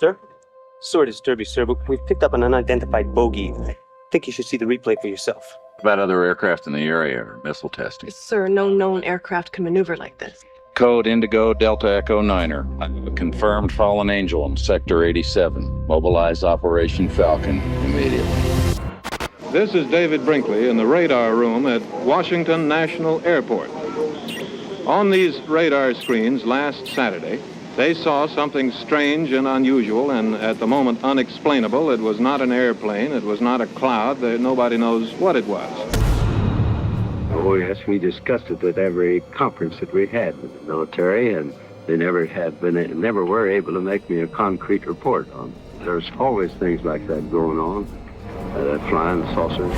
Sir? Sorry to disturb you, sir, but we've picked up an unidentified bogey. I think you should see the replay for yourself. About other aircraft in the area or missile testing? Sir, no known aircraft can maneuver like this. Code Indigo Delta Echo 9er. I have a confirmed fallen angel in Sector 87. Mobilize Operation Falcon immediately. This is David Brinkley in the radar room at Washington National Airport. On these radar screens last Saturday, they saw something strange and unusual and at the moment unexplainable. It was not an airplane. It was not a cloud. Nobody knows what it was. Oh, yes, we discussed it at every conference that we had with the military, and they never were able to make me a concrete report on it. There's always things like that going on, flying saucers.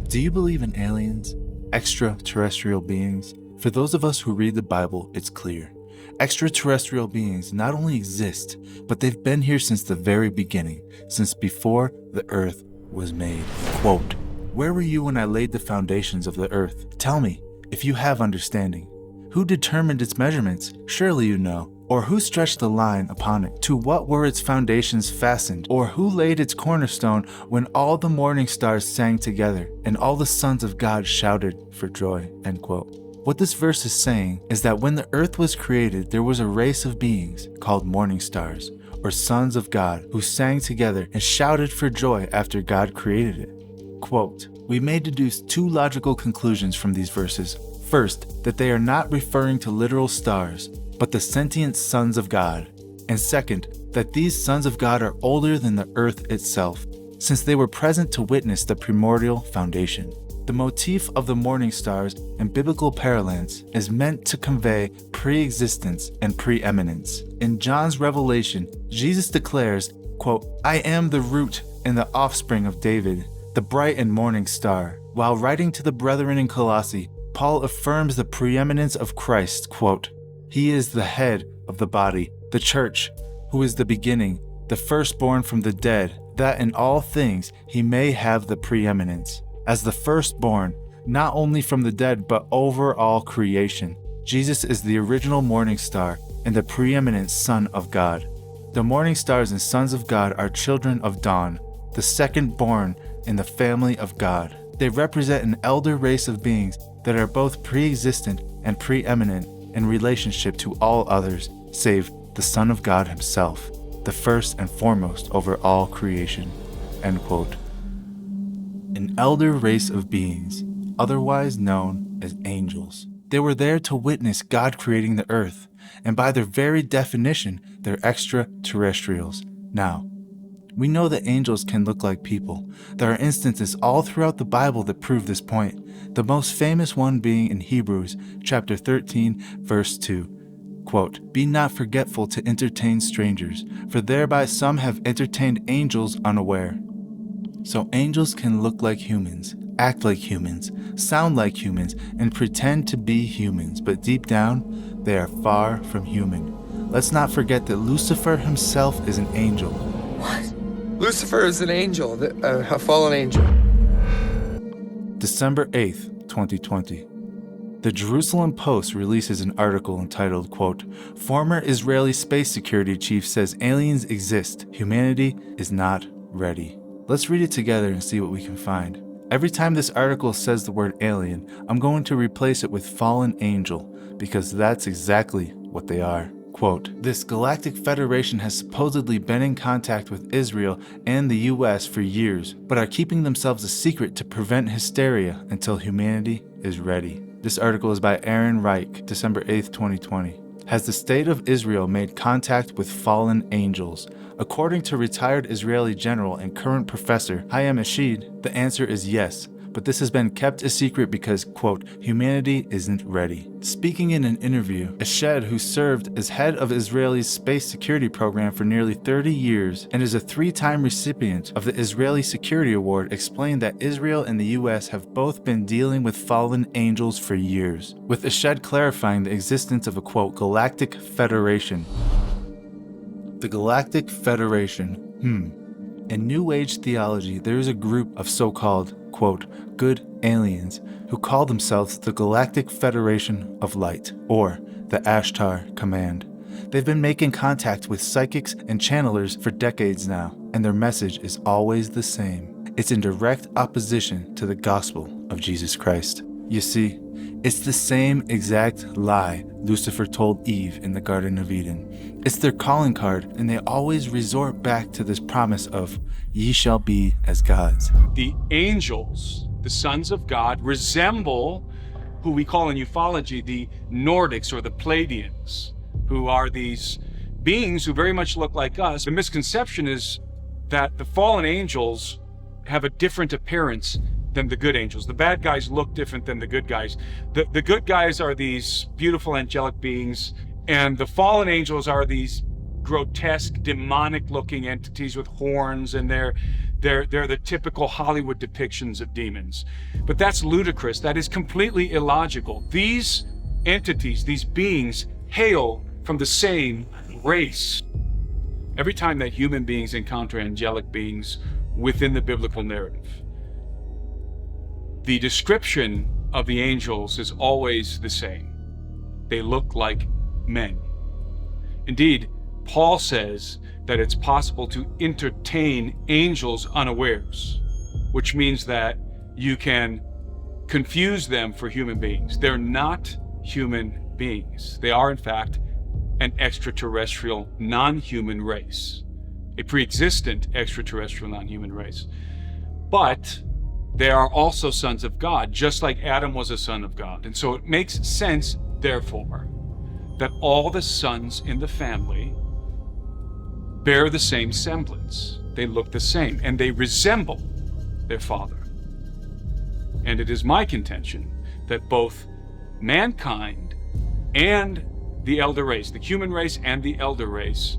Do you believe in aliens? Extraterrestrial beings? For those of us who read the Bible, it's clear. Extraterrestrial beings not only exist, but they've been here since the very beginning, since before the earth was made. Quote, "Where were you when I laid the foundations of the earth? Tell me, if you have understanding. Who determined its measurements? Surely you know. Or who stretched the line upon it? To what were its foundations fastened? Or who laid its cornerstone when all the morning stars sang together and all the sons of God shouted for joy?" End quote. What this verse is saying is that when the earth was created, there was a race of beings called morning stars, or sons of God, who sang together and shouted for joy after God created it. Quote, "We may deduce two logical conclusions from these verses. First, that they are not referring to literal stars, but the sentient sons of God. And second, that these sons of God are older than the earth itself, since they were present to witness the primordial foundation. The motif of the morning stars in biblical parlance is meant to convey pre-existence and preeminence. In John's Revelation, Jesus declares, quote, "I am the root and the offspring of David, the bright and morning star." While writing to the brethren in Colossae, Paul affirms the preeminence of Christ, quote, "He is the head of the body, the church, who is the beginning, the firstborn from the dead, that in all things he may have the preeminence." As the firstborn, not only from the dead, but over all creation, Jesus is the original morning star and the preeminent Son of God. The morning stars and sons of God are children of dawn, the second born in the family of God. They represent an elder race of beings that are both pre-existent and preeminent in relationship to all others, save the Son of God himself, the first and foremost over all creation. End quote. An elder race of beings, otherwise known as angels. They were there to witness God creating the earth, and by their very definition, they're extraterrestrials. Now, we know that angels can look like people. There are instances all throughout the Bible that prove this point, the most famous one being in Hebrews chapter 13, verse 2. Quote, "Be not forgetful to entertain strangers, for thereby some have entertained angels unaware." So angels can look like humans, act like humans, sound like humans, and pretend to be humans, but deep down, they are far from human. Let's not forget that Lucifer himself is an angel. What? Lucifer is an angel, a fallen angel. December 8th, 2020. The Jerusalem Post releases an article entitled, quote, "Former Israeli space security chief says aliens exist. Humanity is not ready." Let's read it together and see what we can find. Every time this article says the word alien, I'm going to replace it with fallen angel, because that's exactly what they are. Quote, "This galactic federation has supposedly been in contact with Israel and the US for years, but are keeping themselves a secret to prevent hysteria until humanity is ready." This article is by Aaron Reich, December 8th, 2020. Has the state of Israel made contact with fallen angels? According to retired Israeli general and current professor Hayam Eshid, the answer is yes, but this has been kept a secret because, quote, "humanity isn't ready." Speaking in an interview, Eshid, who served as head of Israel's space security program for nearly 30 years and is a 3-time recipient of the Israeli Security Award, explained that Israel and the US have both been dealing with fallen angels for years, with Eshid clarifying the existence of a, quote, "galactic federation." The Galactic Federation. In New Age theology, there is a group of so-called, quote, "good aliens" who call themselves the Galactic Federation of Light, or the Ashtar Command. They've been making contact with psychics and channelers for decades now, and their message is always the same. It's in direct opposition to the gospel of Jesus Christ. You see, it's the same exact lie Lucifer told Eve in the Garden of Eden. It's their calling card, and they always resort back to this promise of, ye shall be as gods. The angels, the sons of God, resemble who we call in ufology the Nordics or the Pleiadians, who are these beings who very much look like us. The misconception is that the fallen angels have a different appearance than the good angels. The bad guys look different than the good guys. The good guys are these beautiful angelic beings, and the fallen angels are these grotesque, demonic-looking entities with horns, and they're the typical Hollywood depictions of demons. But that's ludicrous. That is completely illogical. These entities, these beings, hail from the same race. Every time that human beings encounter angelic beings within the biblical narrative, the description of the angels is always the same. They look like men. Indeed, Paul says that it's possible to entertain angels unawares, which means that you can confuse them for human beings. They're not human beings. They are, in fact, an extraterrestrial, non-human race, a pre-existent extraterrestrial, non-human race. But they are also sons of God, just like Adam was a son of God. And so it makes sense, therefore, that all the sons in the family bear the same semblance. They look the same, and they resemble their father. And it is my contention that both mankind and the elder race, the human race and the elder race,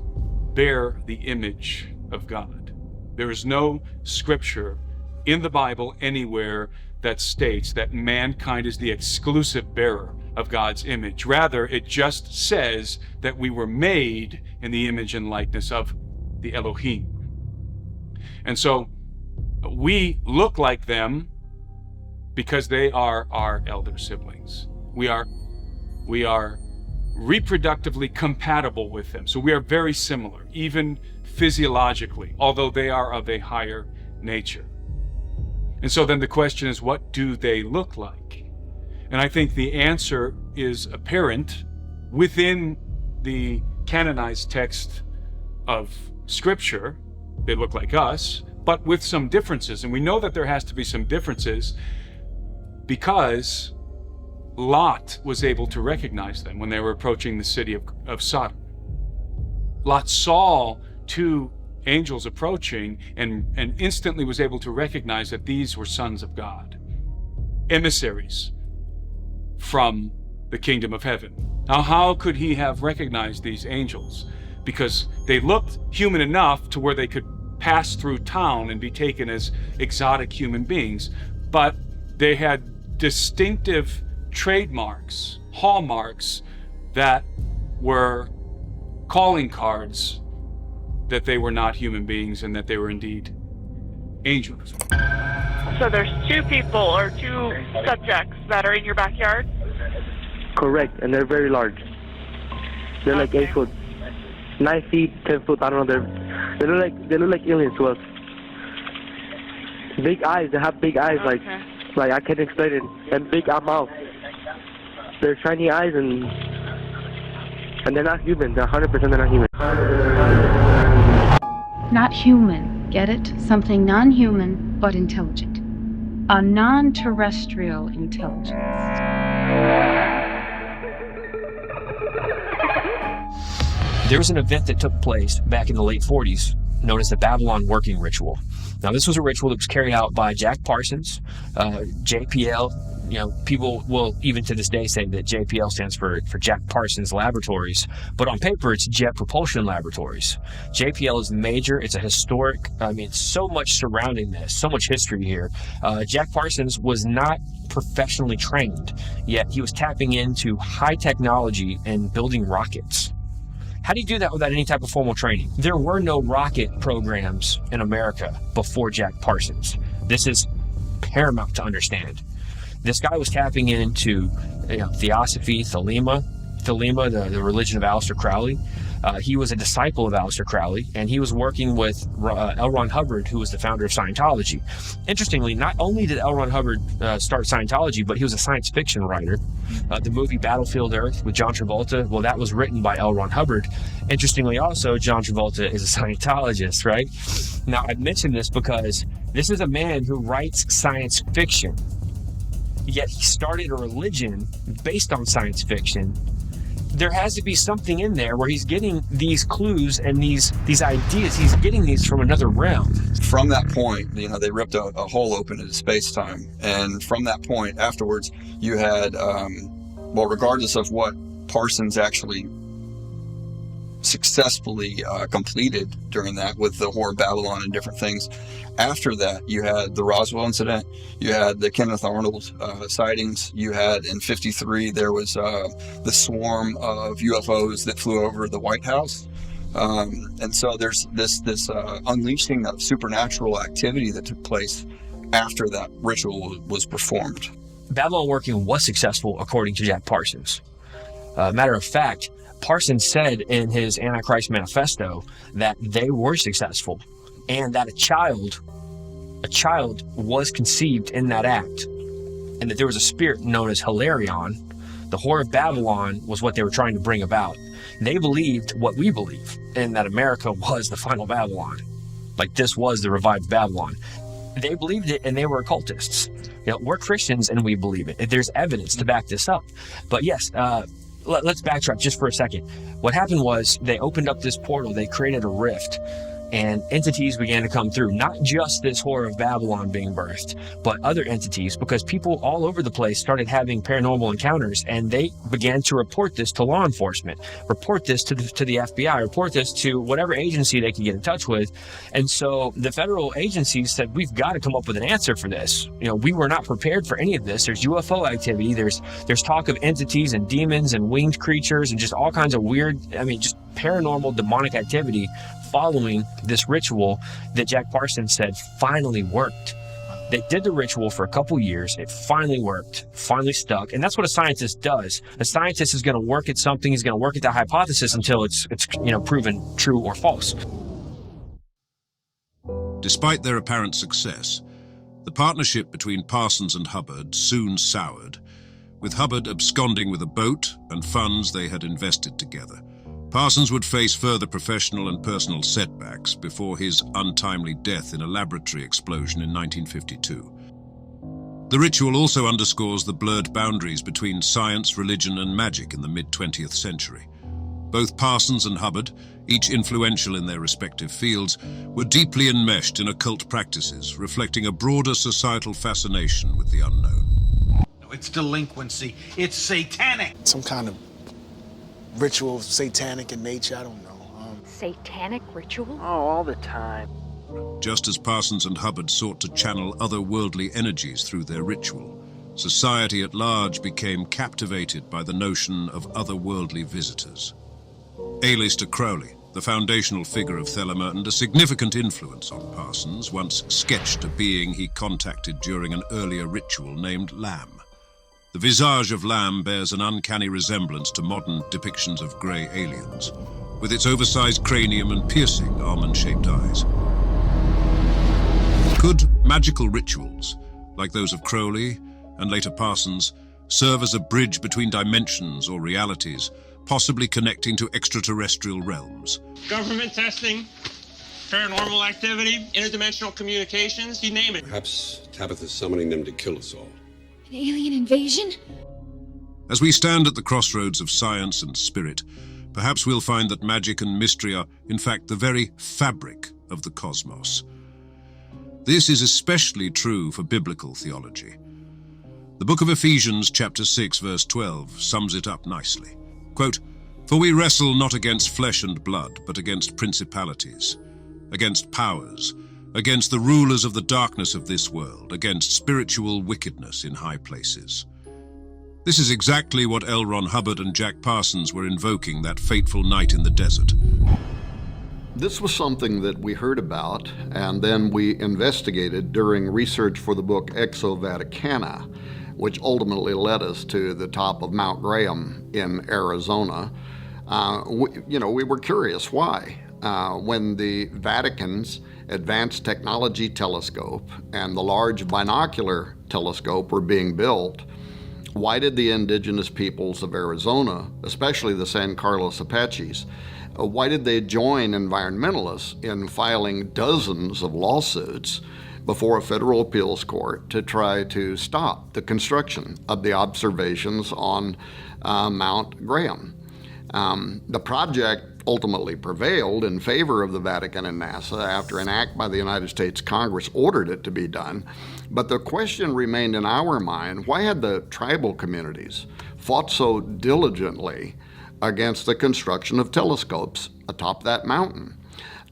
bear the image of God. There is no scripture in the Bible anywhere that states that mankind is the exclusive bearer of God's image. Rather, it just says that we were made in the image and likeness of the Elohim. And so we look like them because they are our elder siblings. We are reproductively compatible with them. So we are very similar, even physiologically, although they are of a higher nature. And so then the question is, what do they look like? And I think the answer is apparent within the canonized text of Scripture. They look like us, but with some differences. And we know that there has to be some differences because Lot was able to recognize them when they were approaching the city of Sodom. Lot saw two angels approaching and instantly was able to recognize that these were sons of God, emissaries from the kingdom of heaven. Now, how could he have recognized these angels? Because they looked human enough to where they could pass through town and be taken as exotic human beings, but they had distinctive trademarks, hallmarks, that were calling cards that they were not human beings and that they were indeed angels. So there's two people or two subjects that are in your backyard? Correct, and they're very large. They're like 8 foot, 9 feet, 10 foot. I don't know. They look like aliens to us. Big eyes. They have big eyes, like I can't explain it. And big mouth. They're shiny eyes, and they're not human. They're 100% they're not human. Not human, get it? Something non-human, but intelligent. A non-terrestrial intelligence. There was an event that took place back in the late 40s known as the Babalon Working ritual. Now, this was a ritual that was carried out by Jack Parsons, JPL. You know, people will even to this day say that JPL stands for Jack Parsons Laboratories, but on paper it's Jet Propulsion Laboratories. JPL is major. It's a historic, so much surrounding this, so much history here. Jack Parsons was not professionally trained, yet he was tapping into high technology and building rockets. How do you do that without any type of formal training? There were no rocket programs in America before Jack Parsons. This is paramount to understand. This guy was tapping into theosophy, thelema. Thelema, the religion of Aleister Crowley. He was a disciple of Aleister Crowley, and he was working with L. Ron Hubbard, who was the founder of Scientology. Interestingly, not only did L. Ron Hubbard start Scientology, but he was a science fiction writer. The movie Battlefield Earth with John Travolta, well, that was written by L. Ron Hubbard. Interestingly also, John Travolta is a Scientologist, right? Now, I mentioned this because this is a man who writes science fiction, yet he started a religion based on science fiction. There has to be something in there where he's getting these clues and these ideas. He's getting these from another realm. From that point, they ripped a hole open into space-time. And from that point afterwards, you had, regardless of what Parsons actually successfully completed during that with the Whore of Babylon and different things. After that, you had the Roswell incident, you had the Kenneth Arnold sightings, you had in 1953 there was the swarm of UFOs that flew over the White House. And so there's this unleashing of supernatural activity that took place after that ritual was performed. Babylon Working was successful according to Jack Parsons. Matter of fact, Parsons said in his Antichrist Manifesto that they were successful and that a child was conceived in that act, and that there was a spirit known as Hilarion. The Whore of Babylon was what they were trying to bring about. They believed what we believe, and that America was the final Babylon. Like, this was the revived Babylon. They believed it, and they were occultists. We're Christians and we believe it. There's evidence to back this up. But yes, let's backtrack just for a second. What happened was they opened up this portal, they created a rift, and entities began to come through. Not just this Whore of Babylon being birthed, but other entities, because people all over the place started having paranormal encounters, and they began to report this to law enforcement, report this to the FBI, report this to whatever agency they could get in touch with. And so the federal agencies said, we've got to come up with an answer for this. We were not prepared for any of this. There's UFO activity, there's talk of entities and demons and winged creatures and just all kinds of weird, just paranormal demonic activity following this ritual that Jack Parsons said finally worked. They did the ritual for a couple years. It finally worked, finally stuck. And that's what a scientist does. A scientist is going to work at something. He's going to work at that hypothesis until it's proven true or false. Despite their apparent success, the partnership between Parsons and Hubbard soon soured, with Hubbard absconding with a boat and funds they had invested together. Parsons would face further professional and personal setbacks before his untimely death in a laboratory explosion in 1952. The ritual also underscores the blurred boundaries between science, religion, and magic in the mid-20th century. Both Parsons and Hubbard, each influential in their respective fields, were deeply enmeshed in occult practices, reflecting a broader societal fascination with the unknown. It's delinquency. It's satanic. Some kind of ritual, satanic in nature, I don't know. Satanic ritual? Oh, all the time. Just as Parsons and Hubbard sought to channel otherworldly energies through their ritual, society at large became captivated by the notion of otherworldly visitors. Aleister Crowley, the foundational figure of Thelema and a significant influence on Parsons, once sketched a being he contacted during an earlier ritual named Lamb. The visage of Lamb bears an uncanny resemblance to modern depictions of grey aliens, with its oversized cranium and piercing almond-shaped eyes. Could magical rituals, like those of Crowley and later Parsons, serve as a bridge between dimensions or realities, possibly connecting to extraterrestrial realms? Government testing, paranormal activity, interdimensional communications, you name it. Perhaps Tabitha's summoning them to kill us all. An alien invasion? As we stand at the crossroads of science and spirit, perhaps we'll find that magic and mystery are, in fact, the very fabric of the cosmos. This is especially true for biblical theology. The book of Ephesians, chapter 6, verse 12, sums it up nicely. Quote, "For we wrestle not against flesh and blood, but against principalities, against powers, against the rulers of the darkness of this world, against spiritual wickedness in high places." This is exactly what L. Ron Hubbard and Jack Parsons were invoking that fateful night in the desert. This was something that we heard about, and then we investigated during research for the book Exo Vaticana, which ultimately led us to the top of Mount Graham in Arizona. We were curious why. When the Vatican's Advanced Technology Telescope and the Large Binocular Telescope were being built, why did the indigenous peoples of Arizona, especially the San Carlos Apaches, why did they join environmentalists in filing dozens of lawsuits before a federal appeals court to try to stop the construction of the observations on Mount Graham? The project ultimately prevailed in favor of the Vatican and NASA after an act by the United States Congress ordered it to be done. But the question remained in our mind, why had the tribal communities fought so diligently against the construction of telescopes atop that mountain?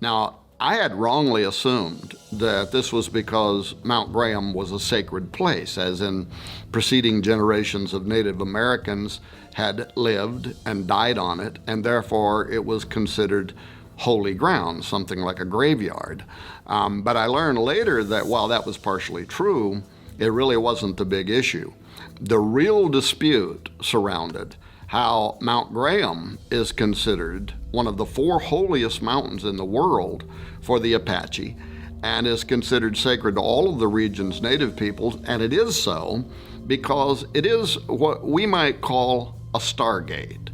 Now, I had wrongly assumed that this was because Mount Graham was a sacred place, as in preceding generations of Native Americans had lived and died on it, and therefore it was considered holy ground, something like a graveyard. But I learned later that while that was partially true, it really wasn't the big issue. The real dispute surrounded how Mount Graham is considered one of the 4 holiest mountains in the world for the Apache and is considered sacred to all of the region's native peoples, and it is so because it is what we might call a stargate.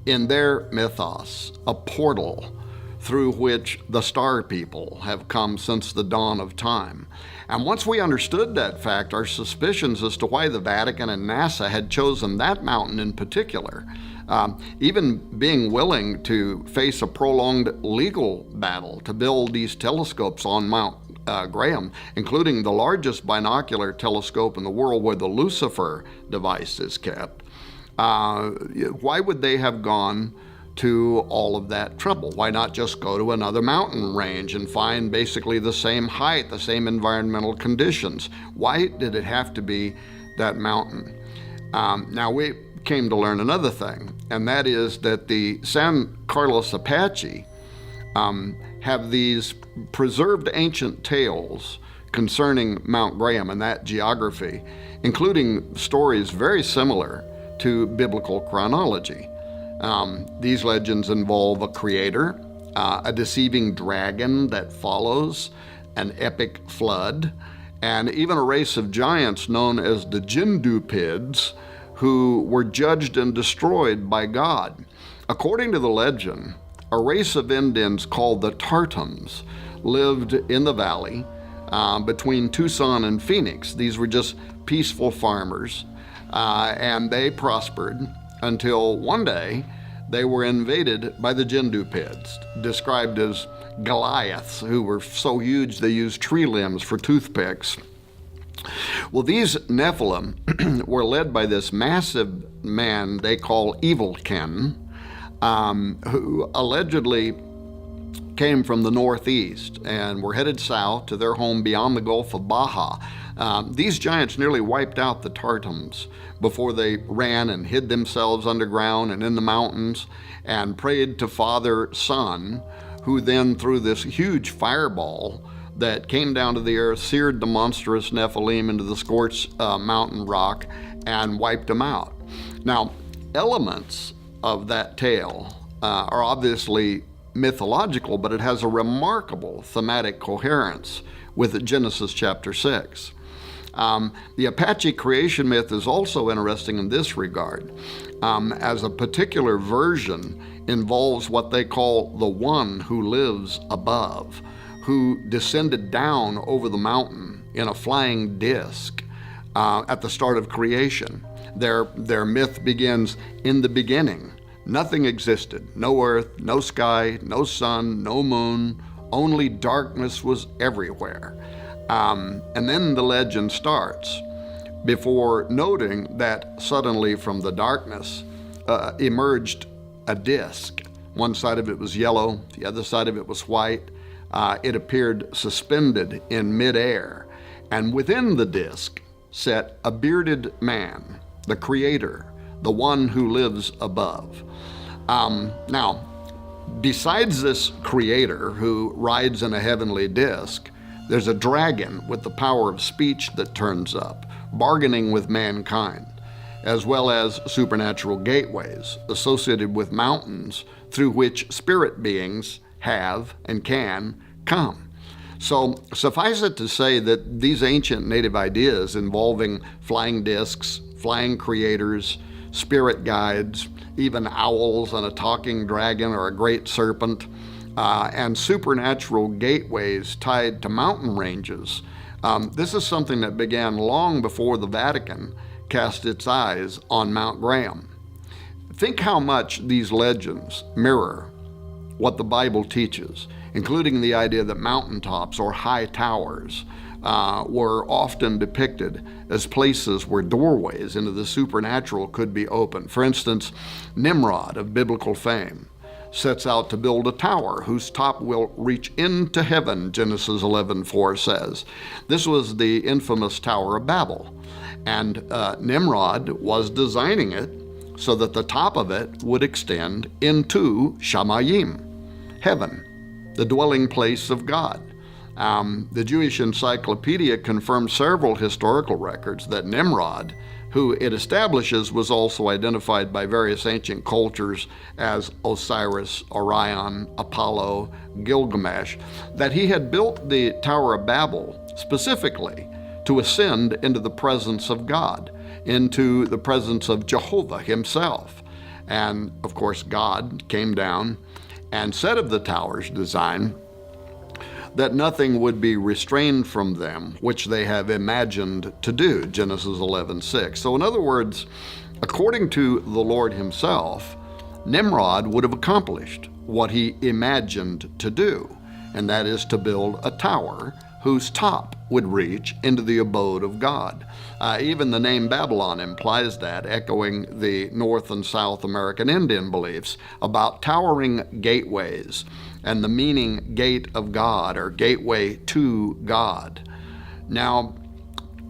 In their mythos, a portal through which the star people have come since the dawn of time. And once we understood that fact, our suspicions as to why the Vatican and NASA had chosen that mountain in particular, even being willing to face a prolonged legal battle to build these telescopes on Mount Graham, including the largest binocular telescope in the world where the Lucifer device is kept, why would they have gone to all of that trouble? Why not just go to another mountain range and find basically the same height, the same environmental conditions? Why did it have to be that mountain? Now we came to learn another thing, and that is that the San Carlos Apache have these preserved ancient tales concerning Mount Graham and that geography, including stories very similar to biblical chronology. These legends involve a creator, a deceiving dragon that follows, an epic flood, and even a race of giants known as the Jindupids, who were judged and destroyed by God. According to the legend, a race of Indians called the Tartums lived in the valley between Tucson and Phoenix. These were just peaceful farmers, and they prospered until one day they were invaded by the Jindupids, described as Goliaths, who were so huge they used tree limbs for toothpicks. Well, these Nephilim were led by this massive man they call Evilkin, who allegedly came from the northeast and were headed south to their home beyond the Gulf of Baja. These giants nearly wiped out the Tartums before they ran and hid themselves underground and in the mountains and prayed to Father Sun, who then threw this huge fireball that came down to the earth, seared the monstrous Nephilim into the scorched mountain rock, and wiped them out. Now, elements of that tale are obviously mythological, but it has a remarkable thematic coherence with Genesis chapter 6. The Apache creation myth is also interesting in this regard, as a particular version involves what they call the one who lives above, who descended down over the mountain in a flying disc at the start of creation. Their myth begins, in the beginning, nothing existed, no earth, no sky, no sun, no moon, only darkness was everywhere. And then the legend starts, before noting that suddenly from the darkness emerged a disc. One side of it was yellow, the other side of it was white. It appeared suspended in midair, and within the disc sat a bearded man, the creator, the one who lives above. Now, besides this creator who rides in a heavenly disc, there's a dragon with the power of speech that turns up, bargaining with mankind, as well as supernatural gateways associated with mountains through which spirit beings have and can come. So suffice it to say that these ancient native ideas involving flying discs, flying creators, spirit guides, even owls and a talking dragon or a great serpent, and supernatural gateways tied to mountain ranges. This is something that began long before the Vatican cast its eyes on Mount Graham. Think how much these legends mirror what the Bible teaches, including the idea that mountaintops or high towers were often depicted as places where doorways into the supernatural could be opened. For instance, Nimrod of biblical fame sets out to build a tower whose top will reach into heaven, Genesis 11:4 says. This was the infamous Tower of Babel, and Nimrod was designing it so that the top of it would extend into Shamayim, heaven, the dwelling place of God. The Jewish Encyclopedia confirms several historical records that Nimrod, who it establishes was also identified by various ancient cultures as Osiris, Orion, Apollo, Gilgamesh, that he had built the Tower of Babel specifically to ascend into the presence of God, into the presence of Jehovah himself. And of course, God came down and said of the tower's design that nothing would be restrained from them which they have imagined to do, Genesis 11:6. So in other words, according to the Lord himself, Nimrod would have accomplished what he imagined to do, and that is to build a tower whose top would reach into the abode of God. Even the name Babylon implies that, echoing the North and South American Indian beliefs about towering gateways and the meaning gate of God or gateway to God. Now,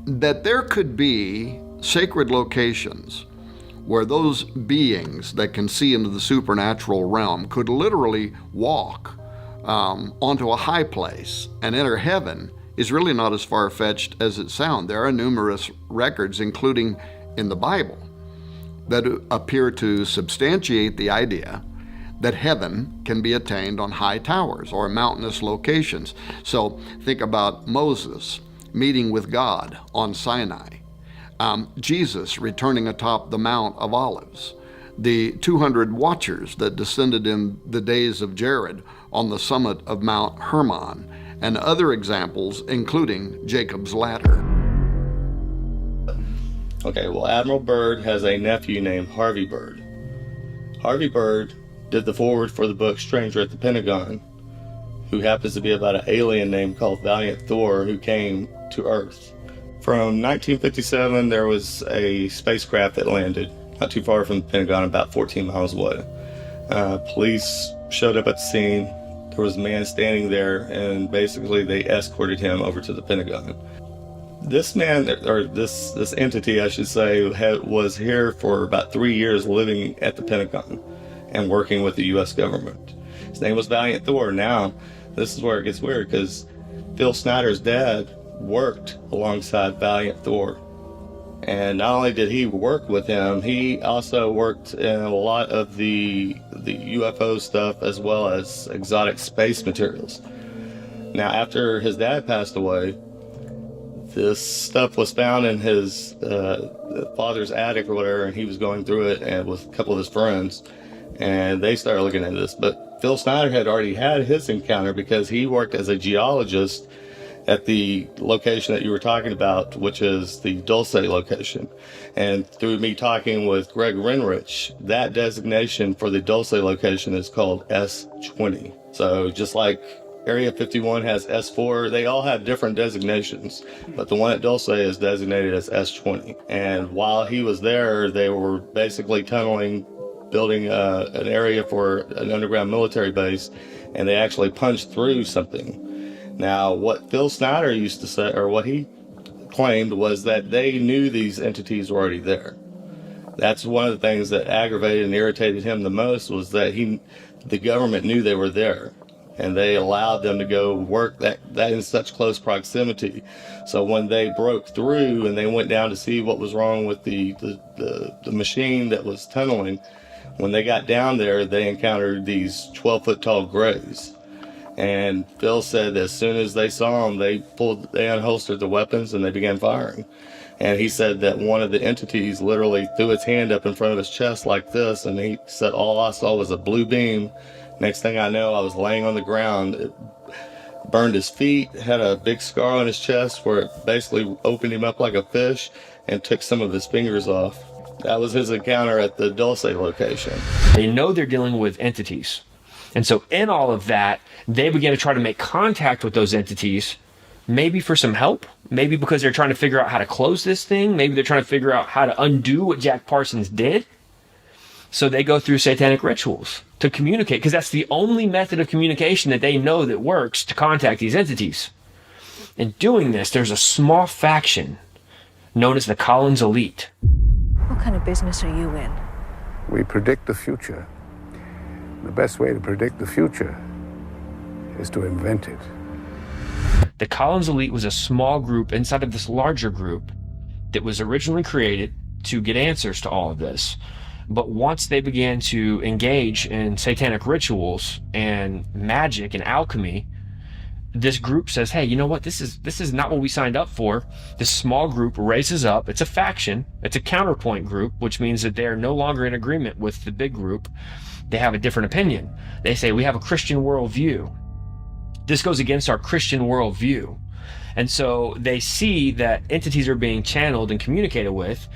that there could be sacred locations where those beings that can see into the supernatural realm could literally walk onto a high place and enter heaven is really not as far-fetched as it sounds. There are numerous records, including in the Bible, that appear to substantiate the idea that heaven can be attained on high towers or mountainous locations. So think about Moses meeting with God on Sinai, Jesus returning atop the Mount of Olives, the 200 watchers that descended in the days of Jared on the summit of Mount Hermon, and other examples, including Jacob's Ladder. Okay, well, Admiral Byrd has a nephew named Harvey Byrd. Harvey Byrd did the foreword for the book Stranger at the Pentagon, who happens to be about an alien named called Valiant Thor who came to Earth. From 1957, there was a spacecraft that landed not too far from the Pentagon, about 14 miles away. Police showed up at the scene. There was a man standing there, and basically they escorted him over to the Pentagon. This man, or this entity, I should say, was here for about 3 years living at the Pentagon and working with the U.S. government. His name was Valiant Thor. Now, this is where it gets weird, because Phil Schneider's dad worked alongside Valiant Thor. And not only did he work with him, he also worked in a lot of the UFO stuff as well as exotic space materials. Now, after his dad passed away, this stuff was found in his father's attic or whatever, and he was going through it and with a couple of his friends, and they started looking at this. But Phil Schneider had already had his encounter because he worked as a geologist at the location that you were talking about, which is the Dulce location. And through me talking with Greg Renrich, that designation for the Dulce location is called S20. So just like Area 51 has S4, they all have different designations, but the one at Dulce is designated as S20. And while he was there, they were basically tunneling, building an area for an underground military base, and they actually punched through something. Now, what Phil Schneider used to say, or what he claimed, was that they knew these entities were already there. That's one of the things that aggravated and irritated him the most, was that the government knew they were there. and they allowed them to go work that in such close proximity. So when they broke through and they went down to see what was wrong with the machine that was tunneling, when they got down there, they encountered these 12-foot tall grays. And Phil said as soon as they saw them, they unholstered the weapons and they began firing. And he said that one of the entities literally threw its hand up in front of his chest like this, and he said all I saw was a blue beam. Next thing I know, I was laying on the ground. It burned his feet, had a big scar on his chest where it basically opened him up like a fish and took some of his fingers off. That was his encounter at the Dulce location. They know they're dealing with entities. And so in all of that, they began to try to make contact with those entities, maybe for some help, maybe because they're trying to figure out how to close this thing, maybe they're trying to figure out how to undo what Jack Parsons did. So they go through satanic rituals to communicate, because that's the only method of communication that they know that works to contact these entities. In doing this, there's a small faction known as the Collins Elite. What kind of business are you in? We predict the future. The best way to predict the future is to invent it. The Collins Elite was a small group inside of this larger group that was originally created to get answers to all of this. But once they began to engage in satanic rituals and magic and alchemy, this group says, hey, you know what? This is not what we signed up for. This small group raises up. It's a faction. It's a counterpoint group, which means that they are no longer in agreement with the big group. They have a different opinion. They say, we have a Christian worldview. This goes against our Christian worldview. And so they see that entities are being channeled and communicated with,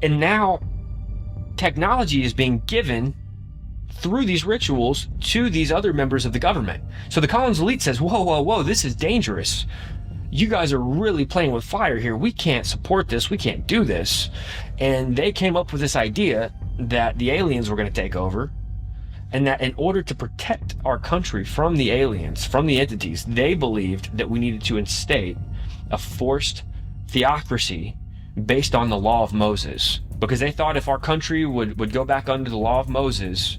and now technology is being given through these rituals to these other members of the government. So the Collins Elite says, whoa, whoa, whoa, this is dangerous. You guys are really playing with fire here. We can't support this. We can't do this. And they came up with this idea that the aliens were going to take over, and that in order to protect our country from the aliens, from the entities, they believed that we needed to instate a forced theocracy based on the law of Moses. Because they thought if our country would go back under the law of Moses,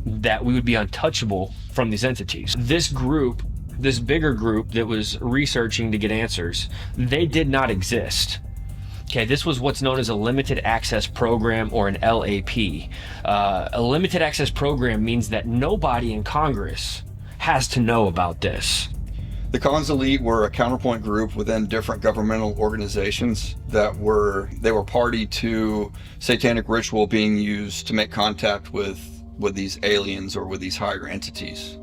that we would be untouchable from these entities. This group, this bigger group that was researching to get answers, they did not exist. Okay, this was what's known as a limited access program, or an LAP. A limited access program means that nobody in Congress has to know about this. The Collins Elite were a counterpoint group within different governmental organizations that were party to satanic ritual being used to make contact with these aliens or with these higher entities.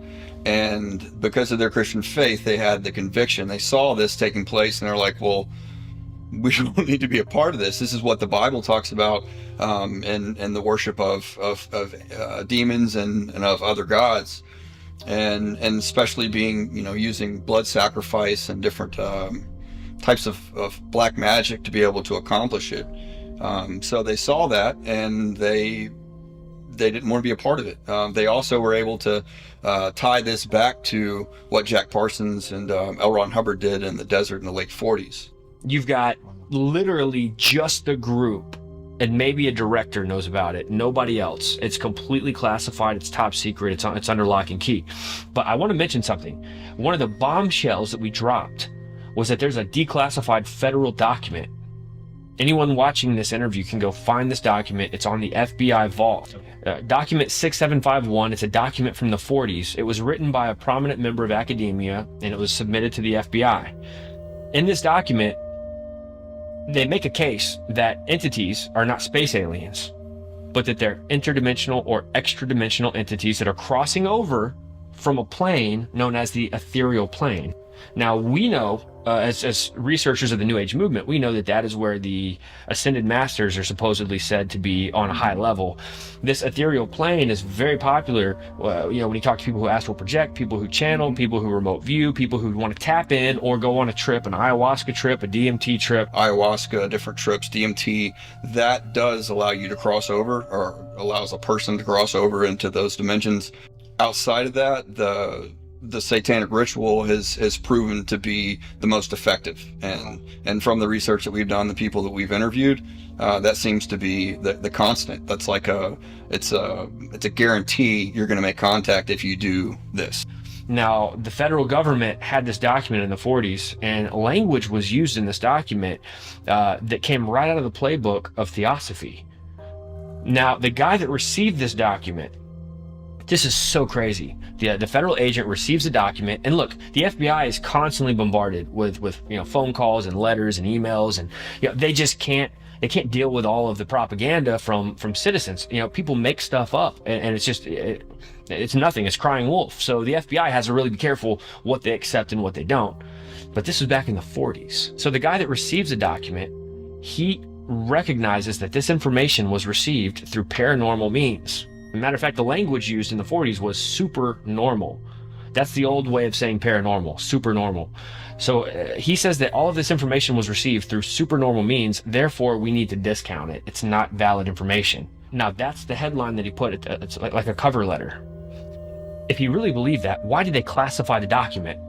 And because of their Christian faith, they had the conviction. They saw this taking place and they're like, well, we don't need to be a part of this. This is what the Bible talks about, and the worship of demons and of other gods, and especially being, using blood sacrifice and different types of black magic to be able to accomplish it. So they saw that and they didn't want to be a part of it. They also were able to tie this back to what Jack Parsons and L. Ron Hubbard did in the desert in the late 40s. You've got literally just the group, and maybe a director knows about it. Nobody else. It's completely classified. It's top secret. It's under lock and key. But I want to mention something. One of the bombshells that we dropped was that there's a declassified federal document. Anyone watching this interview can go find this document. It's on the FBI vault. Document 6751. It's a document from the 40s. It was written by a prominent member of academia, and it was submitted to the FBI. In this document, they make a case that entities are not space aliens, but that they're interdimensional or extra-dimensional entities that are crossing over from a plane known as the ethereal plane. Now, we know, as researchers of the New Age movement, we know that is where the ascended masters are supposedly said to be on a high level. This ethereal plane is very popular, when you talk to people who astral project, people who channel, people who remote view, people who want to tap in or go on a trip, an ayahuasca trip, a DMT trip. Ayahuasca, different trips, DMT, that does allow you to cross over, or allows a person to cross over into those dimensions. Outside of that, the satanic ritual has proven to be the most effective, and from the research that we've done, the people that we've interviewed, that seems to be the constant. That's like it's a guarantee you're going to make contact if you do this. Now, the federal government had this document in the 40s, and language was used in this document that came right out of the playbook of Theosophy. Now, the guy that received this document, this is so crazy. The federal agent receives the document, and look, the FBI is constantly bombarded with phone calls and letters and emails, and they just can't deal with all of the propaganda from citizens. People make stuff up, and it's just it's nothing. It's crying wolf. So the FBI has to really be careful what they accept and what they don't. But this was back in the 40s. So the guy that receives the document, he recognizes that this information was received through paranormal means. As a matter of fact, the language used in the 40s was super normal. That's the old way of saying paranormal, super normal. So he says that all of this information was received through supernormal means, therefore we need to discount it. It's not valid information. Now that's the headline that he put, it's like a cover letter. If he really believed that, why did they classify the document?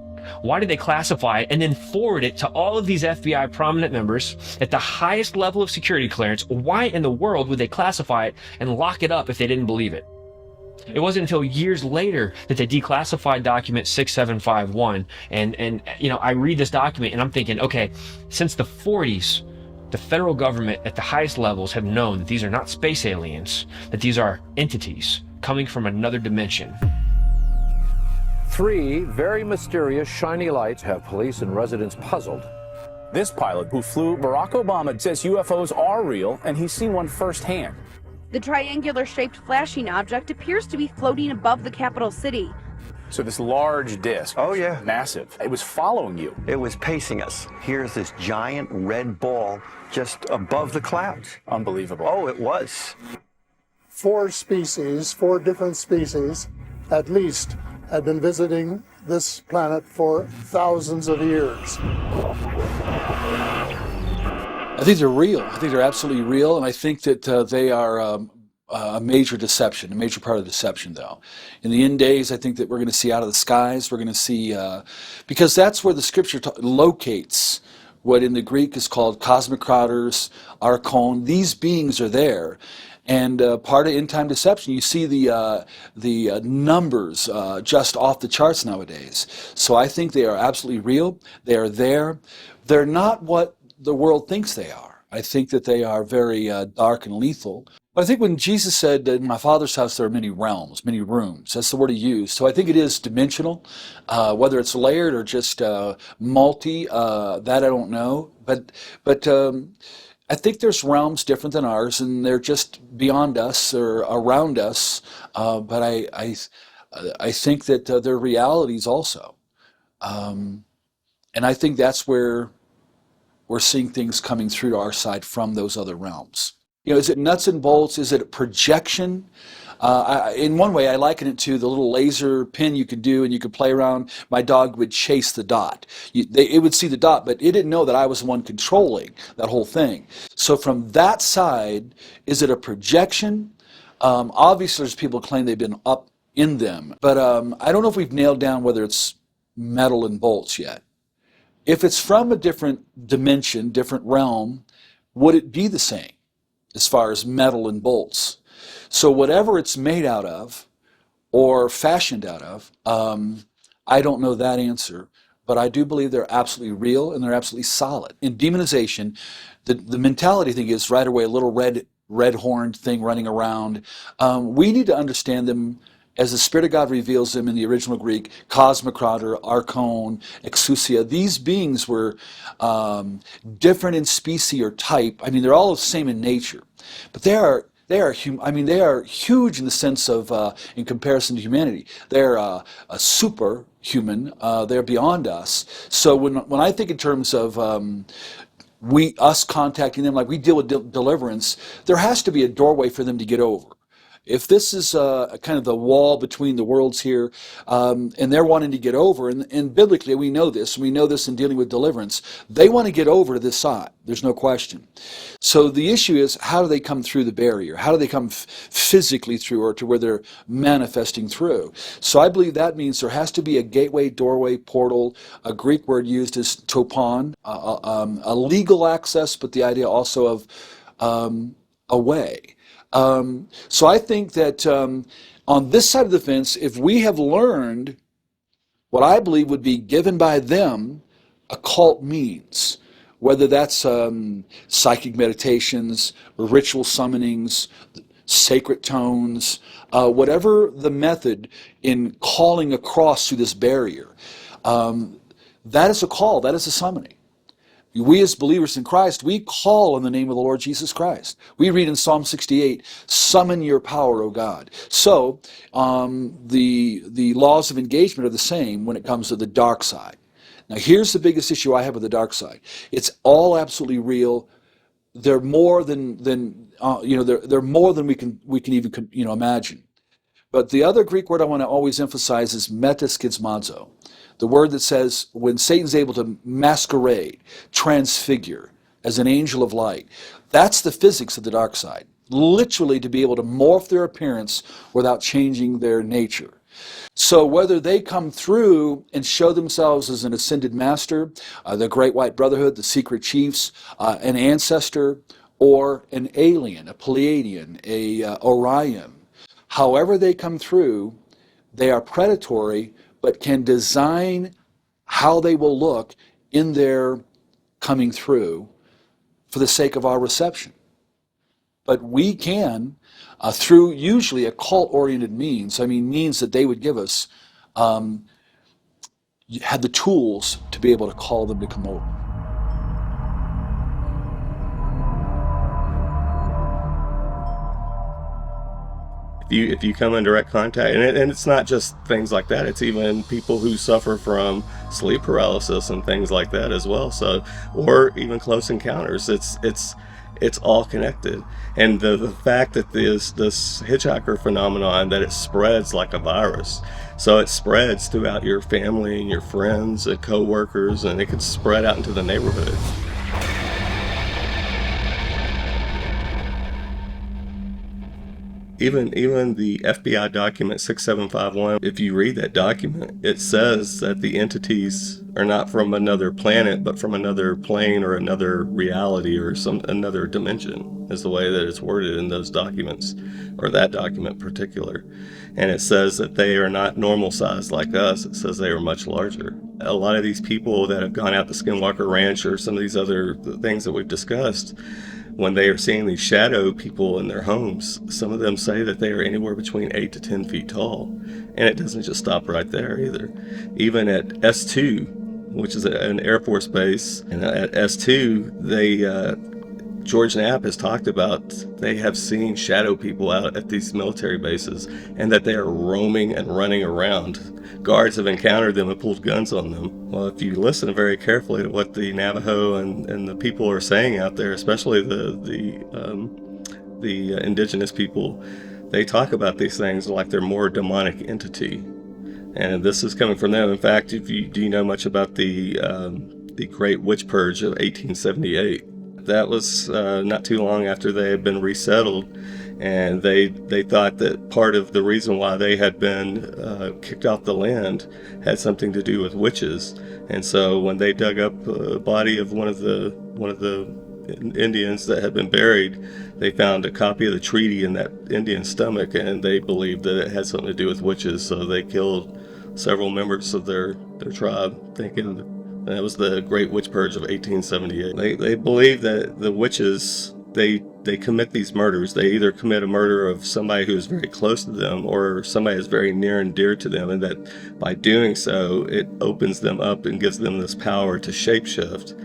Why did they classify it and then forward it to all of these FBI prominent members at the highest level of security clearance? Why in the world would they classify it and lock it up if they didn't believe it? It wasn't until years later that they declassified document 6751. And I read this document and I'm thinking, okay, since the 40s, the federal government at the highest levels have known that these are not space aliens, that these are entities coming from another dimension. 3 very mysterious shiny lights have police and residents puzzled. This pilot who flew Barack Obama says UFOs are real and he's seen one firsthand. The triangular-shaped flashing object appears to be floating above the capital city. So this large disc, oh yeah, massive, it was following you. It was pacing us. Here's this giant red ball just above the clouds. Unbelievable. Oh, it was. 4 different species, at least, had been visiting this planet for thousands of years. I think they're real. I think they're absolutely real, and I think that they are a major deception, a major part of deception, though. In the end days, I think that we're going to see out of the skies, we're going to see, because that's where the scripture locates what in the Greek is called cosmic crowders, archon. These beings are there. And part of end-time deception, you see the numbers just off the charts nowadays. So I think they are absolutely real. They are there. They're not what the world thinks they are. I think that they are very dark and lethal. But I think when Jesus said that in my Father's house there are many realms, many rooms, that's the word he used. So I think it is dimensional. Whether it's layered or just multi, that I don't know. But I think there's realms different than ours, and they're just beyond us or around us. But I think that they're realities also, and I think that's where we're seeing things coming through to our side from those other realms. Is it nuts and bolts? Is it a projection? In one way, I liken it to the little laser pin you could do, and you could play around. My dog would chase the dot. It would see the dot, but it didn't know that I was the one controlling that whole thing. So from that side, is it a projection? Obviously, there's people who claim they've been up in them, but I don't know if we've nailed down whether it's metal and bolts yet. If it's from a different dimension, different realm, would it be the same as far as metal and bolts? So whatever it's made out of or fashioned out of, I don't know that answer, but I do believe they're absolutely real and they're absolutely solid. In demonization, the mentality thing is right away a little red-horned thing running around. We need to understand them as the Spirit of God reveals them in the original Greek, cosmic crowder, archon, exousia. These beings were different in species or type. I mean, they're all the same in nature, but they are huge in the sense of, in comparison to humanity. They're a superhuman. They're beyond us. So when I think in terms of us contacting them, like we deal with deliverance, there has to be a doorway for them to get over. If this is kind of the wall between the worlds here, and they're wanting to get over, and biblically we know this in dealing with deliverance, they want to get over to this side. There's no question. So the issue is, how do they come through the barrier? How do they come physically through, or to where they're manifesting through? So I believe that means there has to be a gateway, doorway, portal. A Greek word used is topon, a legal access, but the idea also of a way. So I think that on this side of the fence, if we have learned what I believe would be given by them occult means, whether that's psychic meditations, ritual summonings, sacred tones, whatever the method in calling across through this barrier. That is a call, that is a summoning. We as believers in Christ, we call on the name of the Lord Jesus Christ. We read in Psalm 68, summon your power, O God. So the laws of engagement are the same when it comes to the dark side. Now here's the biggest issue I have with the dark side. It's all absolutely real. They're more than they're more than we can even imagine. But the other Greek word I want to always emphasize is metaskizmazo. The word that says when Satan's able to masquerade, transfigure as an angel of light. That's the physics of the dark side. Literally to be able to morph their appearance without changing their nature. So whether they come through and show themselves as an ascended master, the Great White Brotherhood, the secret chiefs, an ancestor, or an alien, a Pleiadian, a Orion, however they come through, they are predatory, but can design how they will look in their coming through for the sake of our reception. But we can, through usually occult-oriented means, means that they would give us, had the tools to be able to call them to come over. If you come in direct contact, and it's not just things like that, it's even people who suffer from sleep paralysis and things like that as well. So, or even close encounters, it's all connected. And the fact that this hitchhiker phenomenon, that it spreads like a virus, so it spreads throughout your family and your friends and co-workers, and it could spread out into the neighborhood. Even the FBI document 6751, if you read that document, it says that the entities are not from another planet, but from another plane or another reality or another dimension, is the way that it's worded in those documents, or that document in particular. And it says that they are not normal sized like us. It says they are much larger. A lot of these people that have gone out to Skinwalker Ranch or some of these other things that we've discussed, when they are seeing these shadow people in their homes, some of them say that they are anywhere between 8 to 10 feet tall. And it doesn't just stop right there either. Even at S2, which is an Air Force base, and at S2, George Knapp has talked about they have seen shadow people out at these military bases, and that they are roaming and running around. Guards have encountered them and pulled guns on them. Well, if you listen very carefully to what the Navajo and the people are saying out there, especially the indigenous people, they talk about these things like they're more demonic entity. And this is coming from them. In fact, do you know much about the Great Witch Purge of 1878? That was not too long after they had been resettled, and they thought that part of the reason why they had been kicked off the land had something to do with witches. And so when they dug up a body of one of the Indians that had been buried, they found a copy of the treaty in that Indian's stomach, and they believed that it had something to do with witches. So they killed several members of their tribe, thinking that was the Great Witch Purge of 1878. They believe that the witches, they commit these murders. They either commit a murder of somebody who is very close to them or somebody who's very near and dear to them, and that by doing so, it opens them up and gives them this power to shapeshift.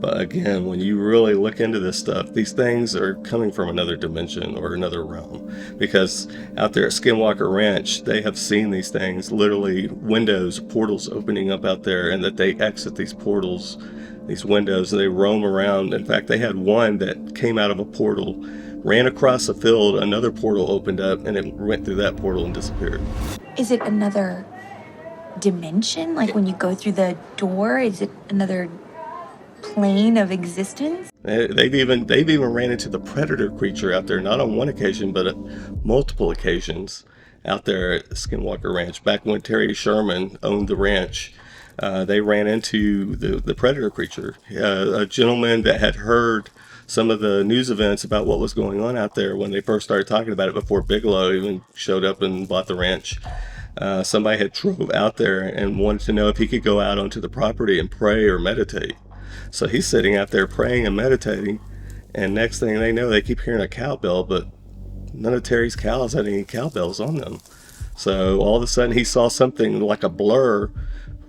But again, when you really look into this stuff, these things are coming from another dimension or another realm. Because out there at Skinwalker Ranch, they have seen these things, literally windows, portals opening up out there, and that they exit these portals, these windows, and they roam around. In fact, they had one that came out of a portal, ran across a field, another portal opened up, and it went through that portal and disappeared. Is it another dimension? Like when you go through the door, is it another plane of existence? They've even ran into the predator creature out there, not on one occasion, but at multiple occasions out there at Skinwalker Ranch. Back when Terry Sherman owned the ranch, they ran into the predator creature. A gentleman that had heard some of the news events about what was going on out there when they first started talking about it before Bigelow even showed up and bought the ranch. somebody had drove out there and wanted to know if he could go out onto the property and pray or meditate. So he's sitting out there praying and meditating, and next thing they know, they keep hearing a cowbell, but none of Terry's cows had any cowbells on them. So all of a sudden he saw something like a blur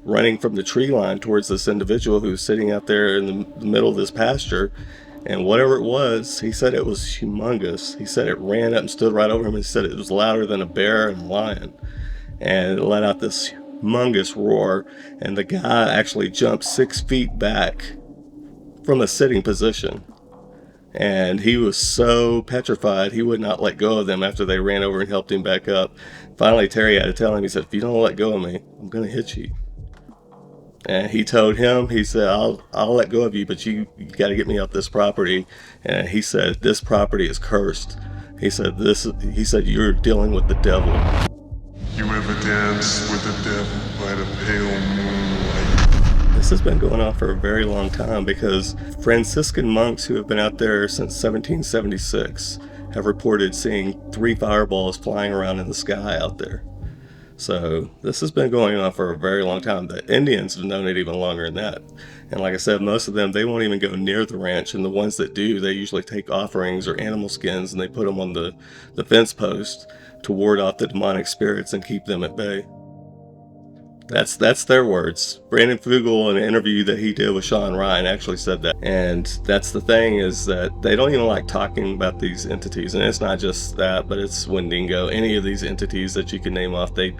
running from the tree line towards this individual who was sitting out there in the middle of this pasture. And whatever it was, he said it was humongous. He said it ran up and stood right over him, and he said it was louder than a bear and a lion. And it let out this humongous roar, and the guy actually jumped 6 feet back from a sitting position. And he was so petrified, he would not let go of them after they ran over and helped him back up. Finally, Terry had to tell him, he said, if you don't let go of me, I'm going to hit you. And he told him, he said, I'll let go of you, but you got to get me off this property. And he said, this property is cursed. He said, you're dealing with the devil. You ever dance with the devil by the pale moonlight? This has been going on for a very long time, because Franciscan monks who have been out there since 1776 have reported seeing 3 fireballs flying around in the sky out there. So this has been going on for a very long time. The Indians have known it even longer than that. And like I said, most of them, they won't even go near the ranch. And the ones that do, they usually take offerings or animal skins and they put them on the fence post to ward off the demonic spirits and keep them at bay. That's their words. Brandon Fugel, in an interview that he did with Sean Ryan, actually said that. And that's the thing, is that they don't even like talking about these entities. And it's not just that, but it's Wendigo. Any of these entities that you can name off, they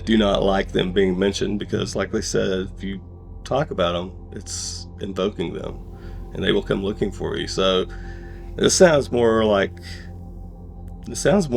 do not like them being mentioned, because like they said, if you talk about them, it's invoking them and they will come looking for you. So this sounds more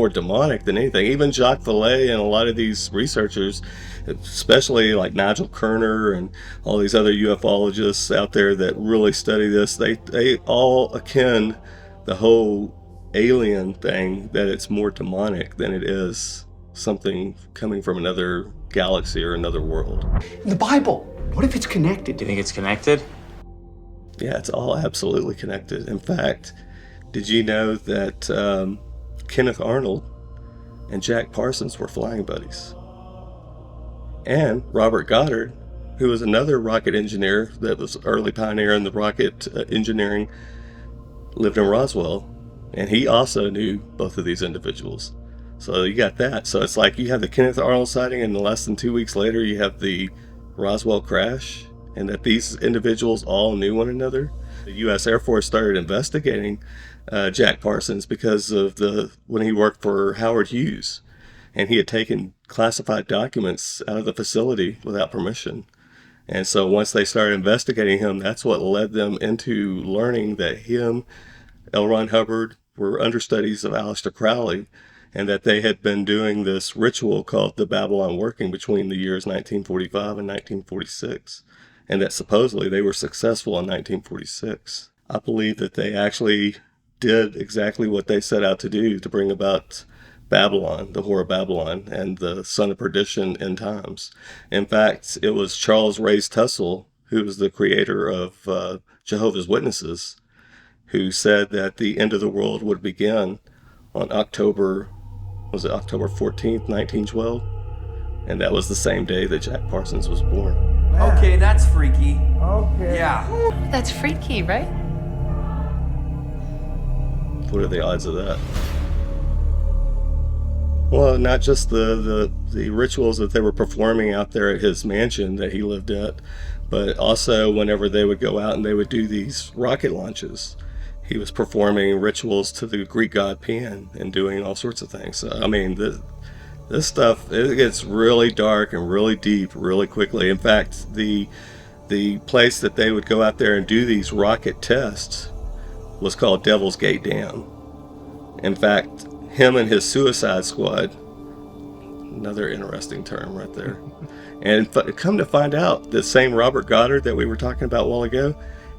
demonic than anything. Even Jacques Vallée and a lot of these researchers, especially like Nigel Kerner and all these other ufologists out there that really study this, they all akin the whole alien thing, that it's more demonic than it is something coming from another galaxy or another world. The Bible, what if it's connected? Do you think it's connected? Yeah, it's all absolutely connected. In fact, did you know that Kenneth Arnold and Jack Parsons were flying buddies? And Robert Goddard, who was another rocket engineer that was early pioneer in the rocket engineering, lived in Roswell, and he also knew both of these individuals. So you got that. So it's like you have the Kenneth Arnold sighting, and less than 2 weeks later you have the Roswell crash, and that these individuals all knew one another. The U.S. Air Force started investigating Jack Parsons because of when he worked for Howard Hughes, and he had taken classified documents out of the facility without permission. And so once they started investigating him, that's what led them into learning that him, L. Ron Hubbard, were understudies of Aleister Crowley, and that they had been doing this ritual called the Babalon Working between the years 1945 and 1946, and that supposedly they were successful in 1946. I believe that they actually did exactly what they set out to do, to bring about Babylon, the Whore of Babylon, and the Son of Perdition end times. In fact, it was Charles Race Tussle, who was the creator of Jehovah's Witnesses, who said that the end of the world would begin on October 14th, 1912? And that was the same day that Jack Parsons was born. Okay, that's freaky. Okay. Yeah. That's freaky, right? What are the odds of that? Well, not just the rituals that they were performing out there at his mansion that he lived at, but also whenever they would go out and they would do these rocket launches, he was performing rituals to the Greek god Pan and doing all sorts of things. So, I mean, this stuff, it gets really dark and really deep really quickly. In fact, the place that they would go out there and do these rocket tests was called Devil's Gate Dam. In fact, him and his Suicide Squad, another interesting term right there. And come to find out, the same Robert Goddard that we were talking about a while ago,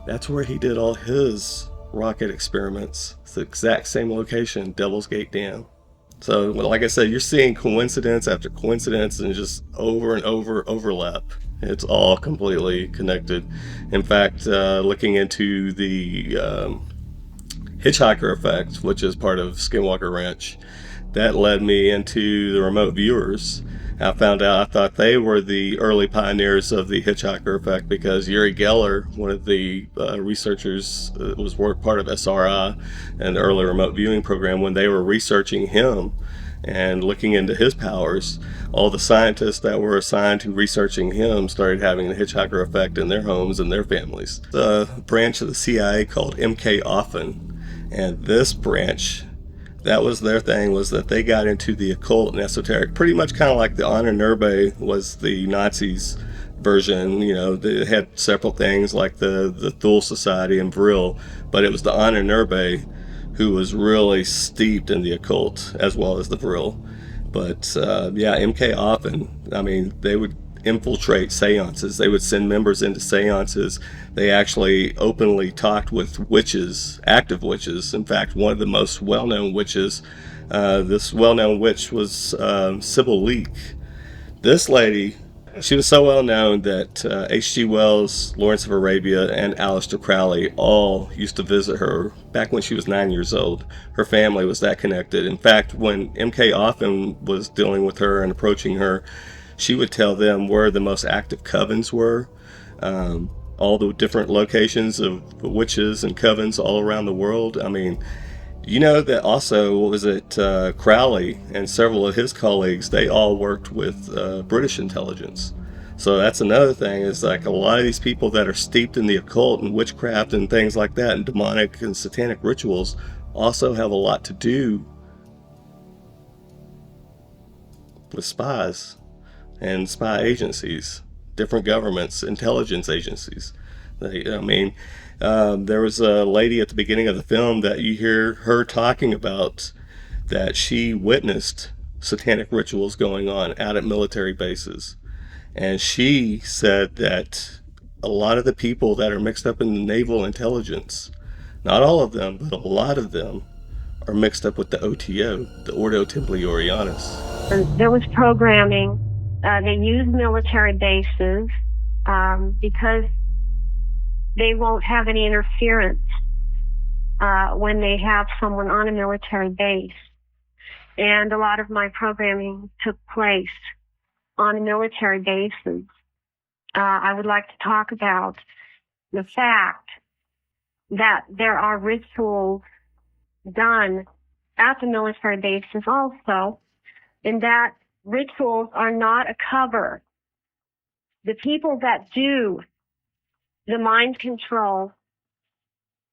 that's where he did all his rocket experiments. It's the exact same location, Devil's Gate Dam. So, like I said, you're seeing coincidence after coincidence and just over and over overlap. It's all completely connected. In fact, looking into the hitchhiker effect, which is part of Skinwalker Ranch, that led me into the remote viewers. I found out, I thought they were the early pioneers of the hitchhiker effect, because Uri Geller, one of the researchers, was part of SRI and the early remote viewing program. When they were researching him and looking into his powers, all the scientists that were assigned to researching him started having the hitchhiker effect in their homes and their families. The branch of the CIA called MK Offen, and this branch, that was their thing, was that they got into the occult and esoteric, pretty much kind of like the Ahnenerbe was the Nazis' version. You know, they had several things like the Thule Society and Vril, but it was the Ahnenerbe who was really steeped in the occult, as well as the Vril. But yeah, MK Offen, I mean, they would infiltrate seances. They would send members into seances. They actually openly talked with witches, active witches. In fact, one of the most well-known witches, this well-known witch was Sybil Leek. This lady, she was so well known that H.G. Wells, Lawrence of Arabia, and Aleister Crowley all used to visit her back when she was 9 years old. Her family was that connected. In fact, when MK Offen was dealing with her and approaching her, she would tell them where the most active covens were, all the different locations of witches and covens all around the world. I mean, you know that also, what was it, Crowley and several of his colleagues, they all worked with British intelligence. So that's another thing, is like a lot of these people that are steeped in the occult and witchcraft and things like that, and demonic and satanic rituals, also have a lot to do with spies and spy agencies, different governments, intelligence agencies. I mean, there was a lady at the beginning of the film that you hear her talking about that she witnessed satanic rituals going on out at military bases. And she said that a lot of the people that are mixed up in the naval intelligence, not all of them, but a lot of them, are mixed up with the OTO, the Ordo Templi Orientis. There was programming. They used military bases because they won't have any interference when they have someone on a military base. And a lot of my programming took place on military bases. I would like to talk about the fact that there are rituals done at the military bases also, and that rituals are not a cover. The people that do the mind control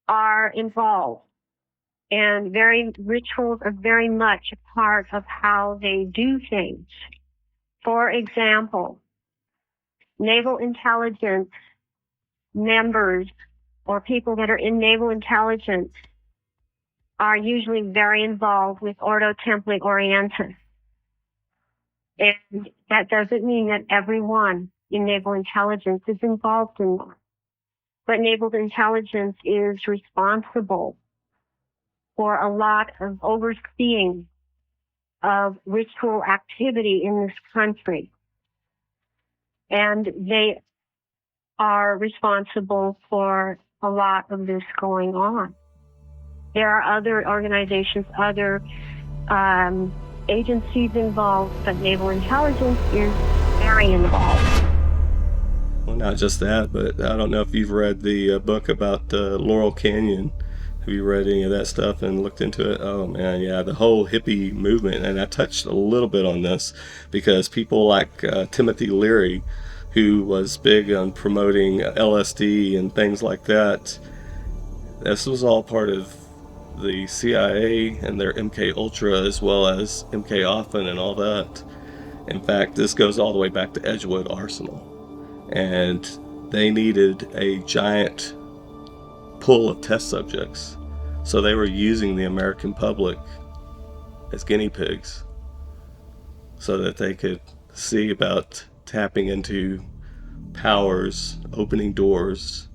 are involved, and rituals are very much a part of how they do things. For example, naval intelligence members or people that are in naval intelligence are usually very involved with Ordo Templi Orientis. And that doesn't mean that everyone in naval intelligence is involved in that. But naval intelligence is responsible for a lot of overseeing of ritual activity in this country. And they are responsible for a lot of this going on. There are other organizations, other agencies involved, but naval intelligence is very involved. Well, not just that, but I don't know if you've read the book about Laurel Canyon. Have you read any of that stuff and looked into it? Oh man, yeah, the whole hippie movement. And I touched a little bit on this because people like Timothy Leary, who was big on promoting LSD and things like that, this was all part of the CIA and their MK Ultra, as well as MK Offen and all that. In fact, this goes all the way back to Edgewood Arsenal. And they needed a giant pool of test subjects. So they were using the American public as guinea pigs so that they could see about tapping into powers, opening doors.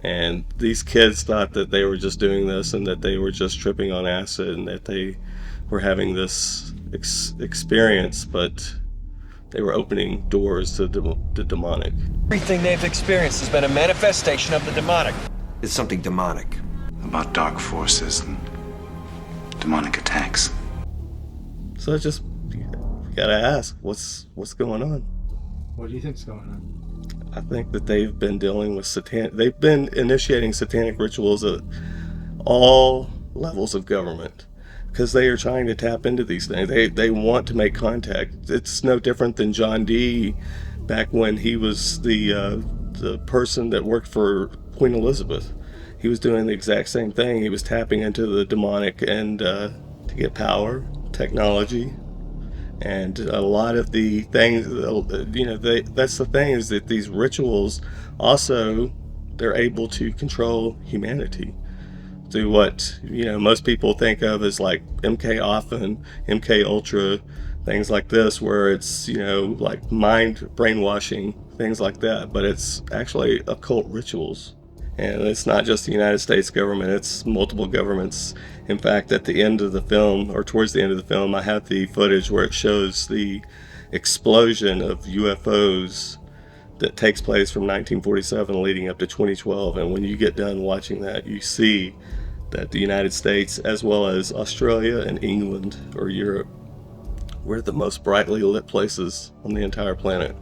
And these kids thought that they were just doing this and that they were just tripping on acid and that they were having this experience, but they were opening doors to the demonic. Everything they've experienced has been a manifestation of the demonic. It's something demonic. About dark forces and demonic attacks. So just gotta ask, what's going on? What do you think's going on? I think that they've been dealing with they've been initiating satanic rituals at all levels of government, because they are trying to tap into these things. They want to make contact. It's no different than John Dee back when he was the person that worked for Queen Elizabeth. He was doing the exact same thing. He was tapping into the demonic and to get power, technology, and a lot of the things. That's the thing, is that these rituals also, they're able to control humanity. Do what most people think of as like MK Ultra, MK Ultra, things like this, where it's like mind brainwashing, things like that. But it's actually occult rituals, and it's not just the United States government; it's multiple governments. In fact, at the end of the film, or towards the end of the film, I have the footage where it shows the explosion of UFOs that takes place from 1947 leading up to 2012. And when you get done watching that, you see that the United States, as well as Australia and England or Europe, we're the most brightly lit places on the entire planet.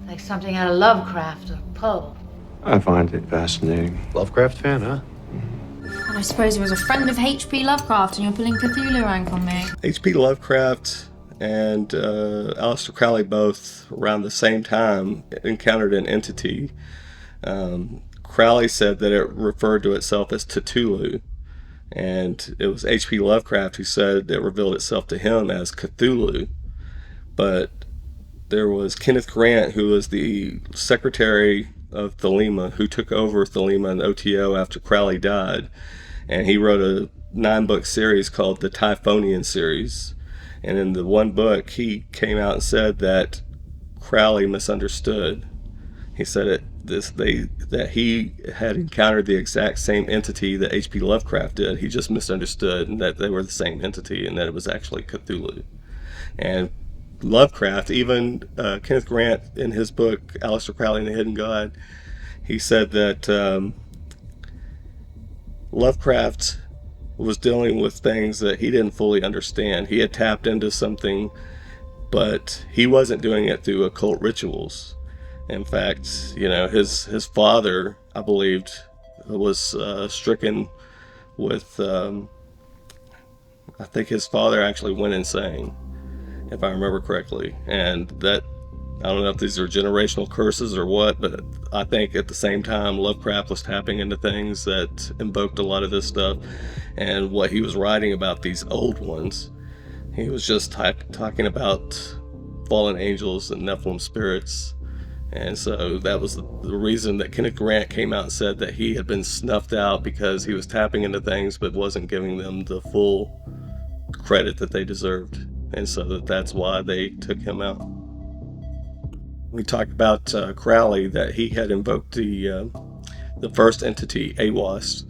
Like something out of Lovecraft or Poe. I find it fascinating. Lovecraft fan, huh? And I suppose he was a friend of H.P. Lovecraft and you're pulling Cthulhu rank on me. H.P. Lovecraft and Aleister Crowley both, around the same time, encountered an entity. Crowley said that it referred to itself as Cthulhu, and it was H.P. Lovecraft who said it revealed itself to him as Cthulhu. But there was Kenneth Grant, who was the secretary of Thelema, who took over Thelema and OTO after Crowley died, and he wrote a 9-book series called the Typhonian series. And in the one book, he came out and said that Crowley misunderstood. He said that he had encountered the exact same entity that H.P. Lovecraft did. He just misunderstood, and that they were the same entity, and that it was actually Cthulhu. And Lovecraft, even Kenneth Grant, in his book Aleister Crowley and the Hidden God, he said that Lovecraft was dealing with things that he didn't fully understand. He had tapped into something, but he wasn't doing it through occult rituals. In fact, his father, I believed, was stricken with, I think his father actually went insane, if I remember correctly. And that, I don't know if these are generational curses or what, but I think at the same time Lovecraft was tapping into things that invoked a lot of this stuff. And what he was writing about these old ones, he was just talking about fallen angels and Nephilim spirits. And so that was the reason that Kenneth Grant came out and said that he had been snuffed out, because he was tapping into things but wasn't giving them the full credit that they deserved. And so that's why they took him out. We talked about Crowley, that he had invoked the first entity, AWAS,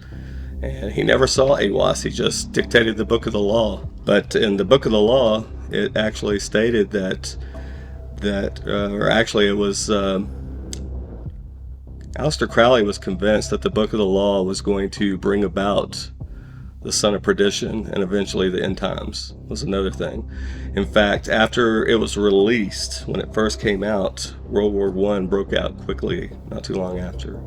and he never saw AWAS. He just dictated the Book of the Law. But in the Book of the Law, it actually stated that it was Aleister Crowley was convinced that the Book of the Law was going to bring about the Son of Perdition, and eventually the end times was another thing. In fact, after it was released, when it first came out, World War I broke out quickly, not too long after.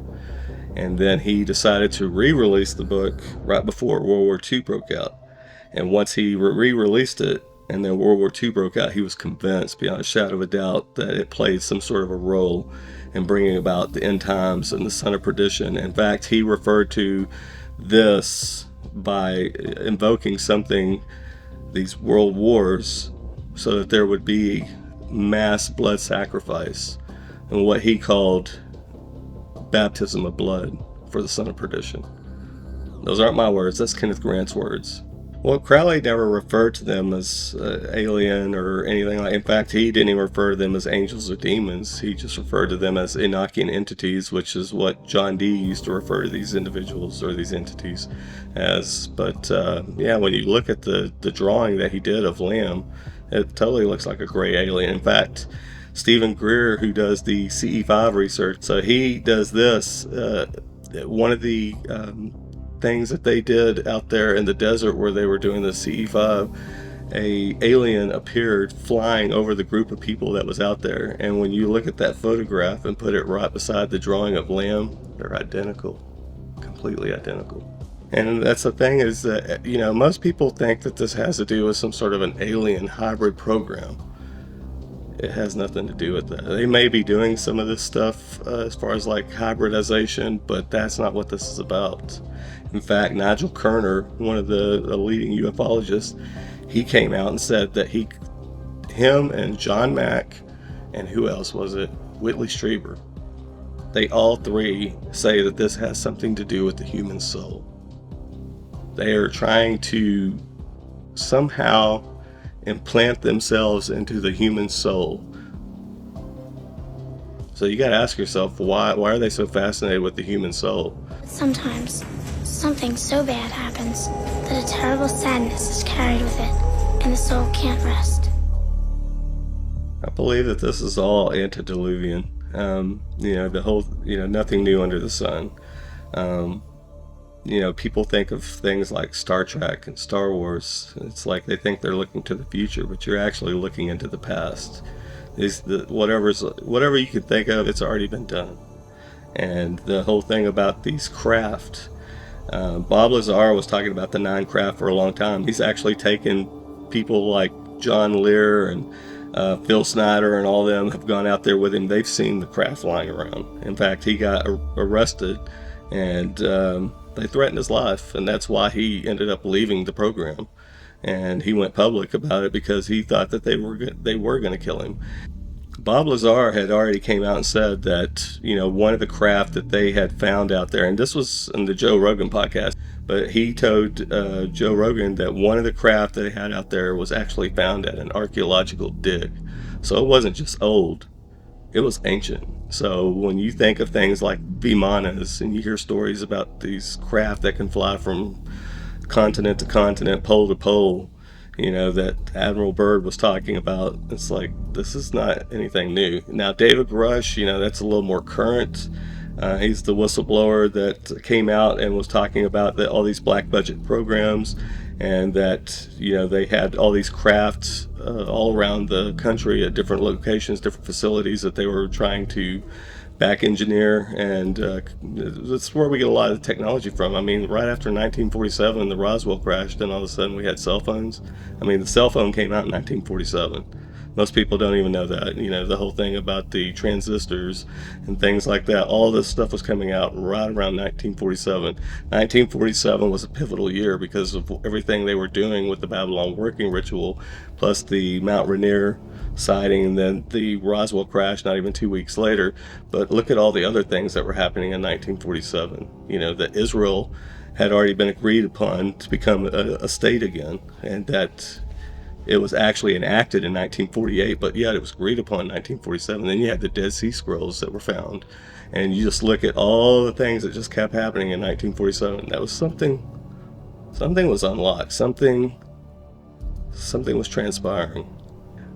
And then he decided to re-release the book right before World War II broke out. And once he re-released it, and then World War II broke out, he was convinced beyond a shadow of a doubt that it played some sort of a role in bringing about the end times and the Son of Perdition. In fact, he referred to this by invoking something, these world wars, so that there would be mass blood sacrifice, and what he called baptism of blood for the Son of Perdition. Those aren't my words, that's Kenneth Grant's words. Well, Crowley never referred to them as alien or anything like. In fact, he didn't even refer to them as angels or demons. He just referred to them as Enochian entities, which is what John Dee used to refer to these individuals or these entities as. But yeah, when you look at the drawing that he did of Lamb, it totally looks like a gray alien. In fact, Stephen Greer, who does the CE5 research, so he does this. One of the things that they did out there in the desert where they were doing the CE5 a alien appeared flying over the group of people that was out there. And when you look at that photograph and put it right beside the drawing of Lamb, they're identical, completely identical. And that's the thing, is that, you know, most people think that this has to do with some sort of an alien hybrid program. It has nothing to do with that. They may be doing some of this stuff as far as like hybridization, but that's not what this is about. In fact, Nigel Kerner, one of the leading ufologists, he came out and said that him and John Mack, and who else was it? Whitley Strieber. They all three say that this has something to do with the human soul. They are trying to somehow implant themselves into the human soul. So you got to ask yourself, why are they so fascinated with the human soul? Sometimes something so bad happens that a terrible sadness is carried with it, and the soul can't rest. I believe that this is all antediluvian. You know, the whole, you know, nothing new under the sun. You know, people think of things like Star Trek and Star Wars. It's like they think they're looking to the future, but you're actually looking into the past. Whatever you could think of, it's already been done. And the whole thing about these craft, Bob Lazar was talking about the 9 craft for a long time. He's actually taken people like John Lear and Phil Schneider and all them have gone out there with him. They've seen the craft flying around. In fact, he got arrested, and they threatened his life, and that's why he ended up leaving the program. And he went public about it because he thought that they were going to kill him. Bob Lazar had already came out and said that, you know, one of the craft that they had found out there, and this was in the Joe Rogan podcast, but he told Joe Rogan that one of the craft that they had out there was actually found at an archaeological dig. So it wasn't just old, it was ancient. So when you think of things like Vimanas, and you hear stories about these craft that can fly from continent to continent, pole to pole, you know, that Admiral Byrd was talking about, it's like, this is not anything new. Now, David Rush, you know, that's a little more current. He's the whistleblower that came out and was talking about all these black budget programs, and that, you know, they had all these crafts all around the country at different locations, different facilities that they were trying to back engineer, and that's where we get a lot of the technology from. I mean, right after 1947, the Roswell crashed, and all of a sudden we had cell phones. I mean, the cell phone came out in 1947. Most people don't even know that. You know, the whole thing about the transistors and things like that, all this stuff was coming out right around 1947. 1947 was a pivotal year because of everything they were doing with the Babalon Working ritual, plus the Mount Rainier sighting, and then the Roswell crash not even 2 weeks later. But look at all the other things that were happening in 1947. You know, that Israel had already been agreed upon to become a state again, and that it was actually enacted in 1948, but yet it was agreed upon in 1947. Then you had the Dead Sea Scrolls that were found, and you just look at all the things that just kept happening in 1947. That was something was unlocked. Something was transpiring.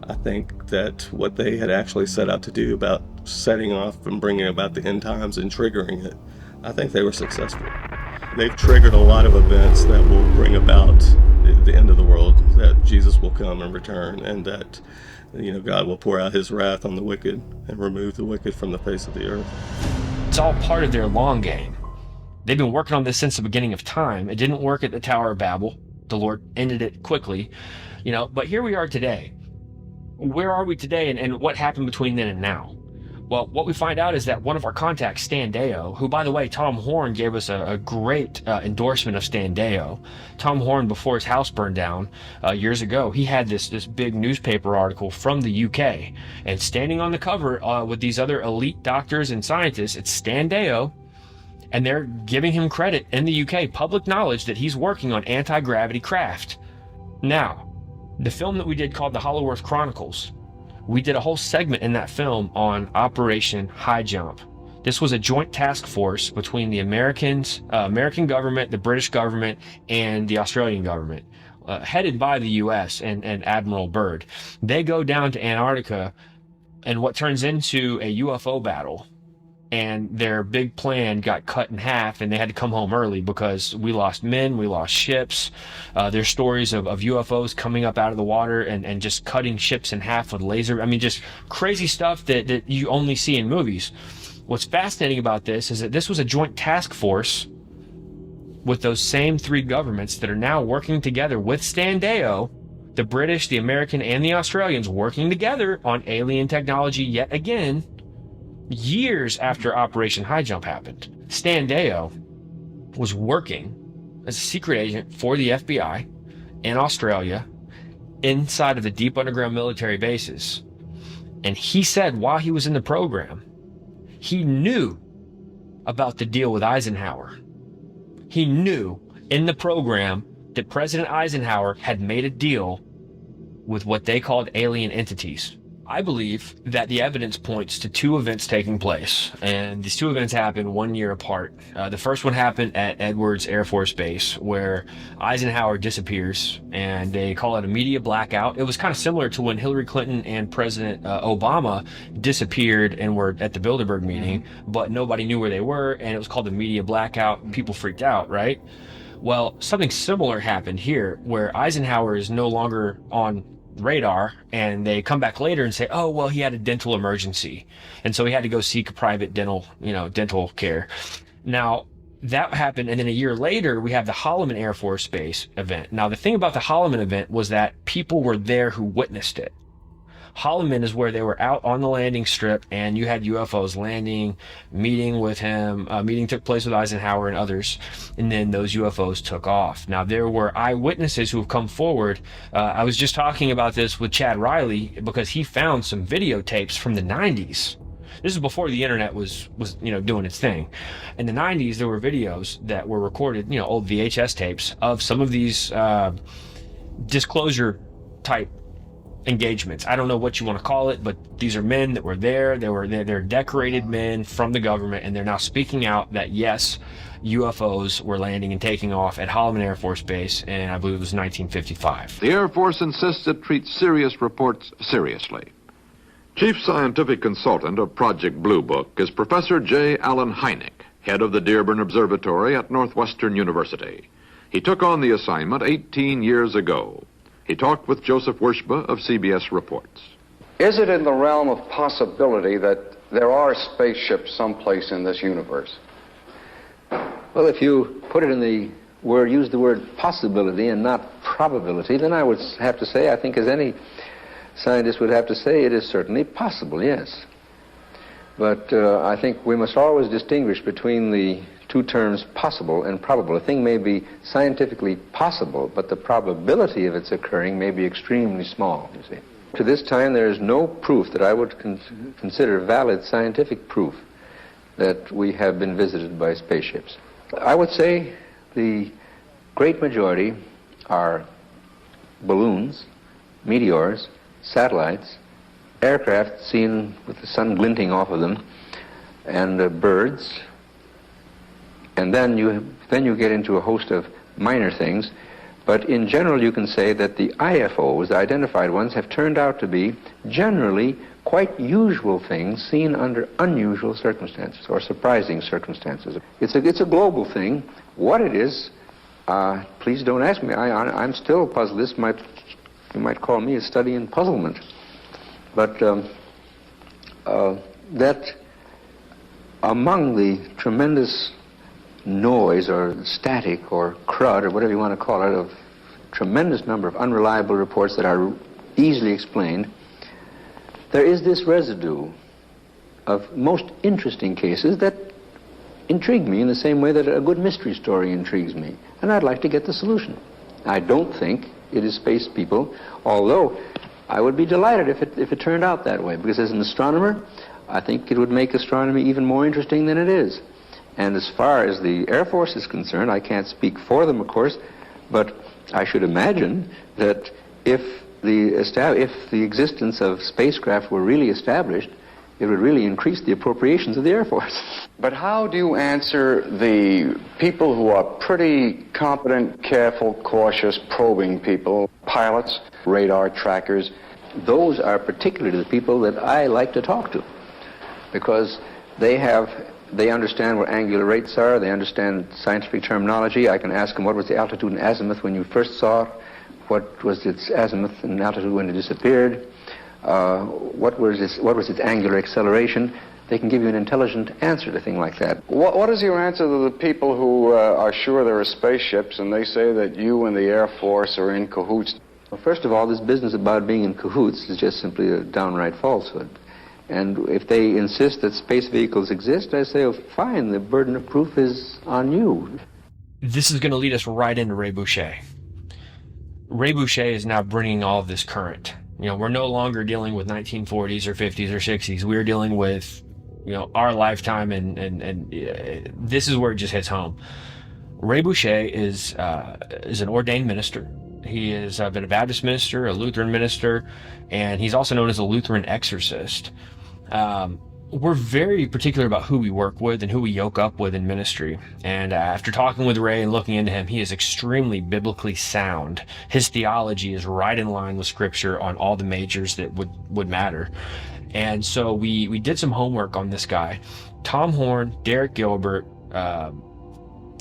I think that what they had actually set out to do about setting off and bringing about the end times and triggering it, I think they were successful. They've triggered a lot of events that will bring about the end of the world, that Jesus will come and return, and that, you know, God will pour out his wrath on the wicked and remove the wicked from the face of the earth. It's all part of their long game. They've been working on this since the beginning of time. It didn't work at the Tower of Babel. The Lord ended it quickly, you know, but here we are today. Where are we today, and what happened between then and now? Well, what we find out is that one of our contacts, Stan Deyo, who, by the way, Tom Horn gave us a great endorsement of Stan Deyo. Tom Horn, before his house burned down years ago, he had this big newspaper article from the UK. And standing on the cover with these other elite doctors and scientists, it's Stan Deyo. And they're giving him credit in the UK, public knowledge, that he's working on anti-gravity craft. Now, the film that we did called The Hollow Earth Chronicles, we did a whole segment in that film on Operation Highjump. This was a joint task force between the American government, the British government, and the Australian government, headed by the US and Admiral Byrd. They go down to Antarctica, and what turns into a UFO battle and their big plan got cut in half, and they had to come home early because we lost men, we lost ships. There's stories of UFOs coming up out of the water and just cutting ships in half with laser. I mean, just crazy stuff that you only see in movies. What's fascinating about this is that this was a joint task force with those same three governments that are now working together with Standeo, the British, the American, and the Australians working together on alien technology yet again, years after Operation Highjump happened. Standeo was working as a secret agent for the FBI in Australia inside of the deep underground military bases. And he said while he was in the program, he knew about the deal with Eisenhower. He knew in the program that President Eisenhower had made a deal with what they called alien entities. I believe that the evidence points to two events taking place, and these two events happened 1 year apart. The first one happened at Edwards Air Force Base, where Eisenhower disappears, and they call it a media blackout. It was kind of similar to when Hillary Clinton and President Obama disappeared and were at the Bilderberg meeting, but nobody knew where they were, and it was called the media blackout. People freaked out, right? Well, something similar happened here, where Eisenhower is no longer on radar, and they come back later and say, oh, well, he had a dental emergency, and so he had to go seek a private dental care. Now, that happened, and then a year later, we have the Holloman Air Force Base event. Now, the thing about the Holloman event was that people were there who witnessed it. Holloman is where they were out on the landing strip, and you had UFOs landing, meeting with him. Meeting took place with Eisenhower and others, and then those UFOs took off. Now, there were eyewitnesses who have come forward. I was just talking about this with Chad Riley because he found some videotapes from the 90s. This is before the internet was doing its thing. In the 90s, there were videos that were recorded, old VHS tapes of some of these disclosure type engagements. I don't know what you want to call it, but these are men that were there. They're decorated men from the government, and they're now speaking out that yes, UFOs were landing and taking off at Holloman Air Force Base, and I believe it was 1955. The Air Force insists it treats serious reports seriously. Chief Scientific Consultant of Project Blue Book is Professor J. Allen Hynek, head of the Dearborn Observatory at Northwestern University. He took on the assignment 18 years ago. He talked with Joseph Wershba of CBS Reports. Is it in the realm of possibility that there are spaceships someplace in this universe? Well, if you put it in the word, use the word possibility and not probability, then I would have to say, I think as any scientist would have to say, it is certainly possible, yes. But I think we must always distinguish between the two terms possible and probable. A thing may be scientifically possible, but the probability of its occurring may be extremely small, you see. To this time, there is no proof that I would consider valid scientific proof that we have been visited by spaceships. I would say the great majority are balloons, meteors, satellites, aircraft seen with the sun glinting off of them, and birds. And then you get into a host of minor things. But in general, you can say that the IFOs, the identified ones, have turned out to be generally quite usual things seen under unusual circumstances or surprising circumstances. It's a global thing. What it is, please don't ask me. I'm still puzzled. You might call me a study in puzzlement. But that among the tremendous noise or static or crud or whatever you want to call it of tremendous number of unreliable reports that are easily explained, there is this residue of most interesting cases that intrigue me in the same way that a good mystery story intrigues me, and I'd like to get the solution. I don't think it is space people, although I would be delighted if it turned out that way, because as an astronomer, I think it would make astronomy even more interesting than it is. And as far as the Air Force is concerned, I can't speak for them, of course, but I should imagine that if the existence of spacecraft were really established, it would really increase the appropriations of the Air Force. But how do you answer the people who are pretty competent, careful, cautious, probing people, pilots, radar trackers? Those are particularly the people that I like to talk to, because They understand what angular rates are. They understand scientific terminology. I can ask them, what was the altitude and azimuth when you first saw it? What was its azimuth and altitude when it disappeared? What was its angular acceleration? They can give you an intelligent answer to a thing like that. What is your answer to the people who are sure there are spaceships and they say that you and the Air Force are in cahoots? Well, first of all, this business about being in cahoots is just simply a downright falsehood. And if they insist that space vehicles exist, I say, oh, fine, the burden of proof is on you. This is going to lead us right into Ray Boeche. Ray Boeche is now bringing all of this current. You know, we're no longer dealing with 1940s or 50s or 60s. We're dealing with, you know, our lifetime, and this is where it just hits home. Ray Boeche is an ordained minister. He has been a Baptist minister, a Lutheran minister, and he's also known as a Lutheran exorcist. We're very particular about who we work with and who we yoke up with in ministry. And after talking with Ray and looking into him, he is extremely biblically sound. His theology is right in line with Scripture on all the majors that would matter. And so we did some homework on this guy. Tom Horn, Derek Gilbert,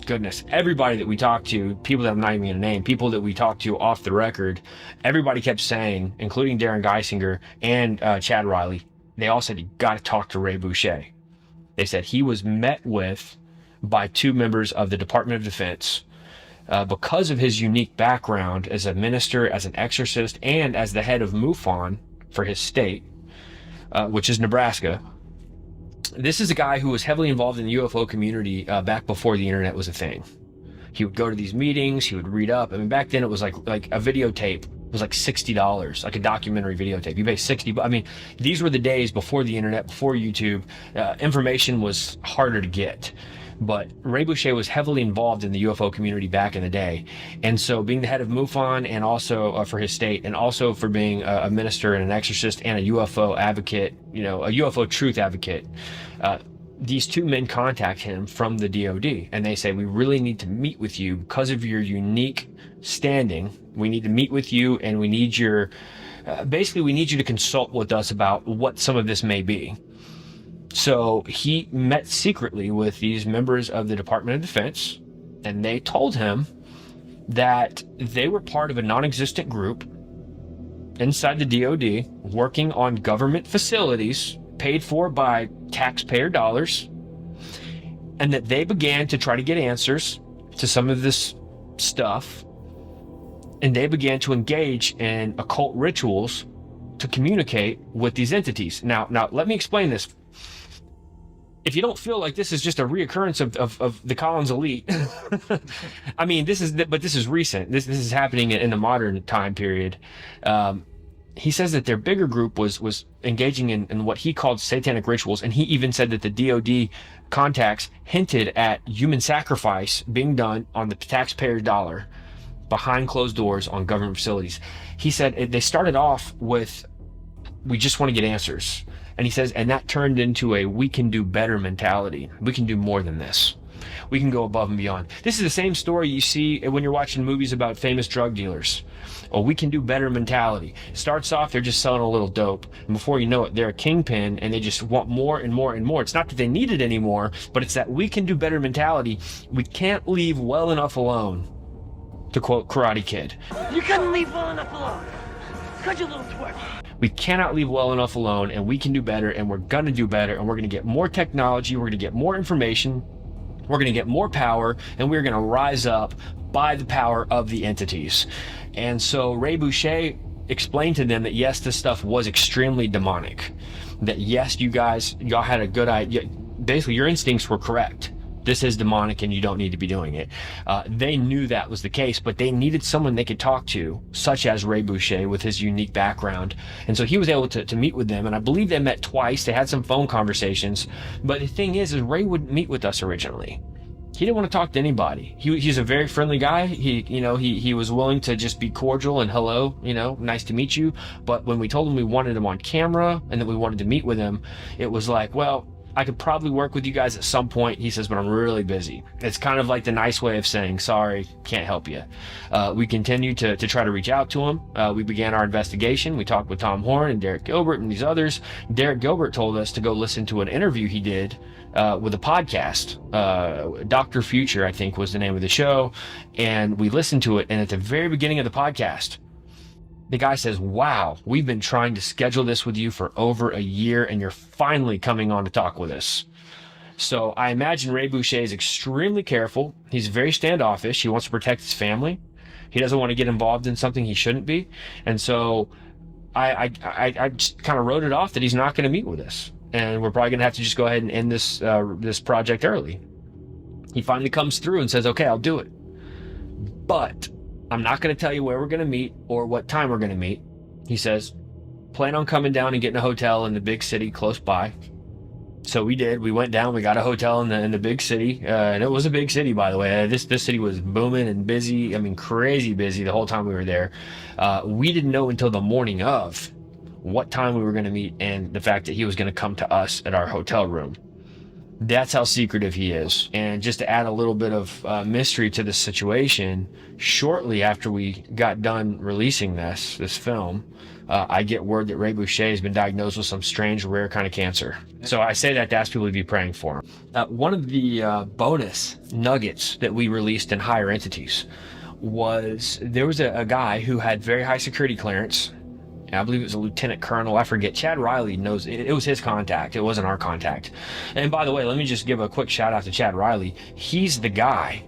goodness, everybody that we talked to, people that I'm not even going to name, people that we talked to off the record, everybody kept saying, including Darren Geisinger and Chad Riley, they all said, you got to talk to Ray Boeche. They said he was met with by two members of the Department of Defense because of his unique background as a minister, as an exorcist, and as the head of MUFON for his state, which is Nebraska. This is a guy who was heavily involved in the UFO community back before the internet was a thing. He would go to these meetings, he would read up. I mean, back then it was like a videotape was like $60, like a documentary videotape. You pay $60. I mean, these were the days before the internet, before YouTube. Information was harder to get. But Ray Boeche was heavily involved in the UFO community back in the day. And so being the head of MUFON and also for his state, and also for being a minister and an exorcist and a UFO advocate, you know, a UFO truth advocate, these two men contact him from the DOD and they say, we really need to meet with you because of your unique standing. We need to meet with you and we need your, basically we need you to consult with us about what some of this may be. So he met secretly with these members of the Department of Defense, and they told him that they were part of a non-existent group inside the DOD working on government facilities paid for by taxpayer dollars, and that they began to try to get answers to some of this stuff, and they began to engage in occult rituals to communicate with these entities. Now let me explain this. If you don't feel like this is just a reoccurrence of the Collins elite, I mean, this is recent. This is happening in the modern time period. He says that their bigger group was engaging in what he called satanic rituals, and he even said that the DOD contacts hinted at human sacrifice being done on the taxpayer dollar behind closed doors on government facilities. He said they started off with, we just want to get answers. And he says, and that turned into a we can do better mentality. We can do more than this. We can go above and beyond. This is the same story you see when you're watching movies about famous drug dealers. Oh, we can do better mentality. It starts off, they're just selling a little dope. And before you know it, they're a kingpin and they just want more and more and more. It's not that they need it anymore, but it's that we can do better mentality. We can't leave well enough alone, to quote Karate Kid. You couldn't leave well enough alone. Such a little twerp. We cannot leave well enough alone, and we can do better, and we're going to do better, and we're going to get more technology, we're going to get more information, we're going to get more power, and we're going to rise up by the power of the entities. And so Ray Boeche explained to them that yes, this stuff was extremely demonic, that yes, y'all had a good idea. Basically, your instincts were correct. This is demonic and you don't need to be doing it. They knew that was the case, but they needed someone they could talk to, such as Ray Boeche with his unique background. And so he was able to meet with them, and I believe they met twice. They had some phone conversations. But the thing is Ray wouldn't meet with us originally. He didn't want to talk to anybody. He's a very friendly guy. He was willing to just be cordial and hello, nice to meet you. But when we told him we wanted him on camera and that we wanted to meet with him, it was like, well, I could probably work with you guys at some point. He says, but I'm really busy. It's kind of like the nice way of saying, sorry, can't help you. We continued to try to reach out to him. We began our investigation. We talked with Tom Horn and Derek Gilbert and these others. Derek Gilbert told us to go listen to an interview he did with a podcast. Dr. Future, I think, was the name of the show. And we listened to it. And at the very beginning of the podcast, the guy says, wow, we've been trying to schedule this with you for over a year, and you're finally coming on to talk with us. So I imagine Ray Boeche is extremely careful. He's very standoffish. He wants to protect his family. He doesn't want to get involved in something he shouldn't be. And so I just kind of wrote it off that he's not going to meet with us. And we're probably going to have to just go ahead and end this project early. He finally comes through and says, okay, I'll do it. But I'm not going to tell you where we're going to meet or what time we're going to meet. He says, plan on coming down and getting a hotel in the big city close by. So we did. We went down. We got a hotel in the big city. And it was a big city, by the way. This city was booming and busy. I mean, crazy busy the whole time we were there. We didn't know until the morning of what time we were going to meet and the fact that he was going to come to us at our hotel room. That's how secretive he is. And just to add a little bit of mystery to the situation, shortly after we got done releasing this film, I get word that Ray Boeche has been diagnosed with some strange, rare kind of cancer. So I say that to ask people to be praying for him. One of the bonus nuggets that we released in Higher Entities was there was a guy who had very high security clearance. I believe it was a lieutenant colonel. I forget. Chad Riley knows it was his contact. It wasn't our contact. And by the way, let me just give a quick shout out to Chad Riley. He's the guy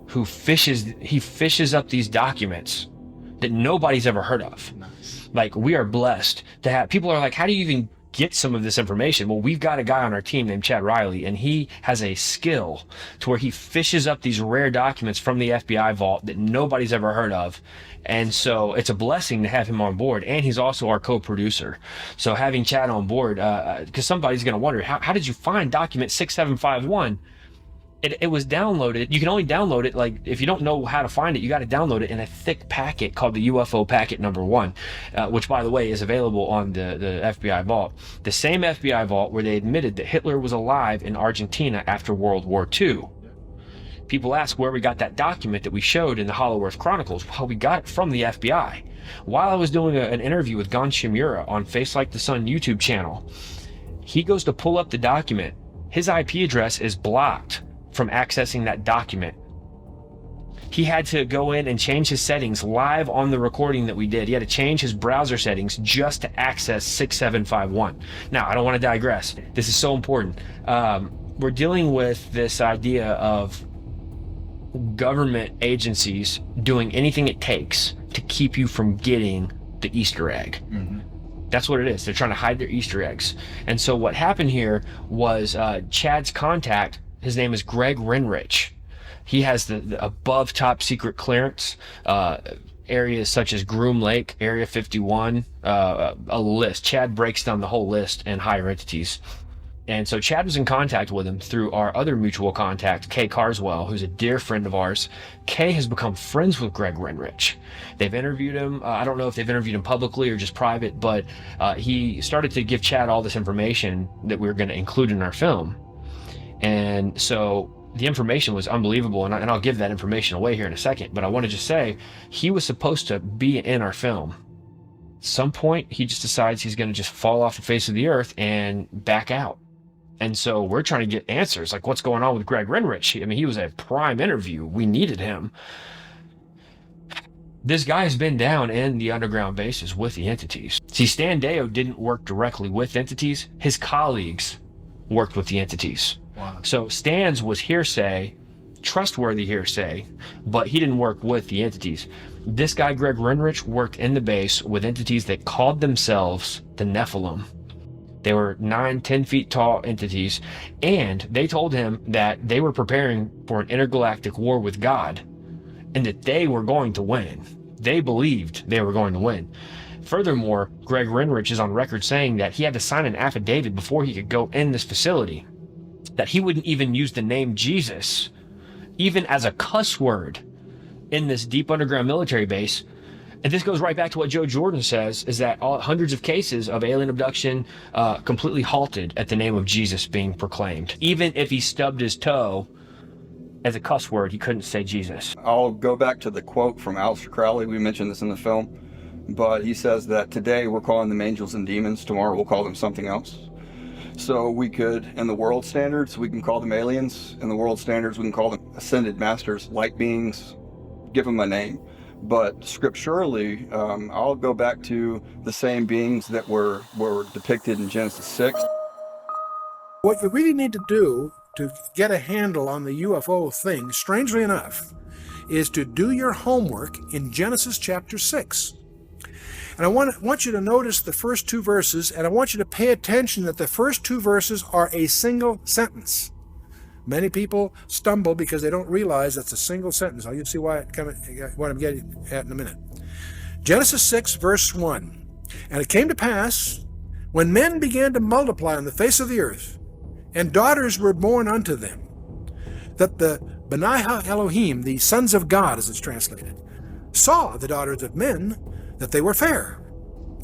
who fishes up these documents that nobody's ever heard of. Nice. Like, we are blessed to have people are like, how do you even get some of this information? Well, we've got a guy on our team named Chad Riley, and he has a skill to where he fishes up these rare documents from the FBI vault that nobody's ever heard of. And so it's a blessing to have him on board, and he's also our co-producer. So having Chad on board, because somebody's going to wonder, how did you find document 6751? It was downloaded. You can only download it, like, if you don't know how to find it, you got to download it in a thick packet called the UFO packet #1, which, by the way, is available on the FBI vault. The same FBI vault where they admitted that Hitler was alive in Argentina after World War II. People ask where we got that document that we showed in the Hollow Earth Chronicles. Well, we got it from the FBI. While I was doing an interview with Gon Shimura on Face Like the Sun YouTube channel, he goes to pull up the document. His IP address is blocked from accessing that document. He had to go in and change his settings live on the recording that we did. He had to change his browser settings just to access 6751. Now, I don't want to digress. This is so important. We're dealing with this idea of government agencies doing anything it takes to keep you from getting the Easter egg. Mm-hmm. That's what it is. They're trying to hide their Easter eggs. And so what happened here was Chad's contact, his name is Greg Renrich. He has the above top secret clearance, areas such as Groom Lake, Area 51, a list. Chad breaks down the whole list in Higher Entities. And so Chad was in contact with him through our other mutual contact, Kay Carswell, who's a dear friend of ours. Kay has become friends with Greg Renrich. They've interviewed him. I don't know if they've interviewed him publicly or just private, but he started to give Chad all this information that we were going to include in our film. And so the information was unbelievable, and I'll give that information away here in a second, but I want to just say he was supposed to be in our film. At some point, he just decides he's going to just fall off the face of the earth and back out. And so we're trying to get answers, like what's going on with Greg Renrich. I mean, he was a prime interview. We needed him. This guy has been down in the underground bases with the entities. See, Stan Deo didn't work directly with entities. His colleagues worked with the entities. Wow. So Stan's was hearsay, trustworthy hearsay, but he didn't work with the entities. This guy, Greg Renrich, worked in the base with entities that called themselves the Nephilim. They were 9-10 feet tall entities, and they told him that they were preparing for an intergalactic war with God and that they were going to win. They believed they were going to win. Furthermore, Greg Renrich is on record saying that he had to sign an affidavit before he could go in this facility, that he wouldn't even use the name Jesus, even as a cuss word, in this deep underground military base, And this goes right back to what Joe Jordan says, is that hundreds of cases of alien abduction completely halted at the name of Jesus being proclaimed. Even if he stubbed his toe as a cuss word, he couldn't say Jesus. I'll go back to the quote from Aleister Crowley. We mentioned this in the film, but he says that today we're calling them angels and demons, tomorrow we'll call them something else. So we could, in the world standards, we can call them aliens. In the world standards, we can call them ascended masters, light beings, give them a name. But scripturally, I'll go back to the same beings that were depicted in Genesis 6. What you really need to do to get a handle on the UFO thing, strangely enough, is to do your homework in Genesis chapter 6. And I want you to notice the first two verses, and I want you to pay attention that the first two verses are a single sentence. Many people stumble because they don't realize that's a single sentence. You'll see what I'm getting at in a minute. Genesis 6, verse 1. And it came to pass, when men began to multiply on the face of the earth, and daughters were born unto them, that the Benai Elohim, the sons of God, as it's translated, saw the daughters of men, that they were fair,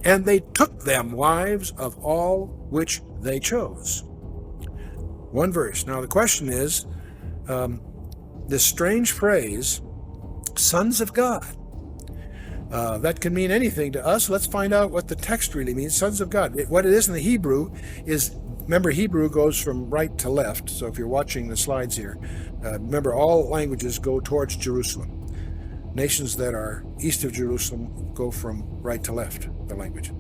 and they took them wives of all which they chose. One verse. Now the question is, this strange phrase, sons of God, that can mean anything to us. Let's find out what the text really means, sons of God. What it is in the Hebrew is, remember, Hebrew goes from right to left, so if you're watching the slides here, remember all languages go towards Jerusalem. Nations that are east of Jerusalem go from right to left, the language.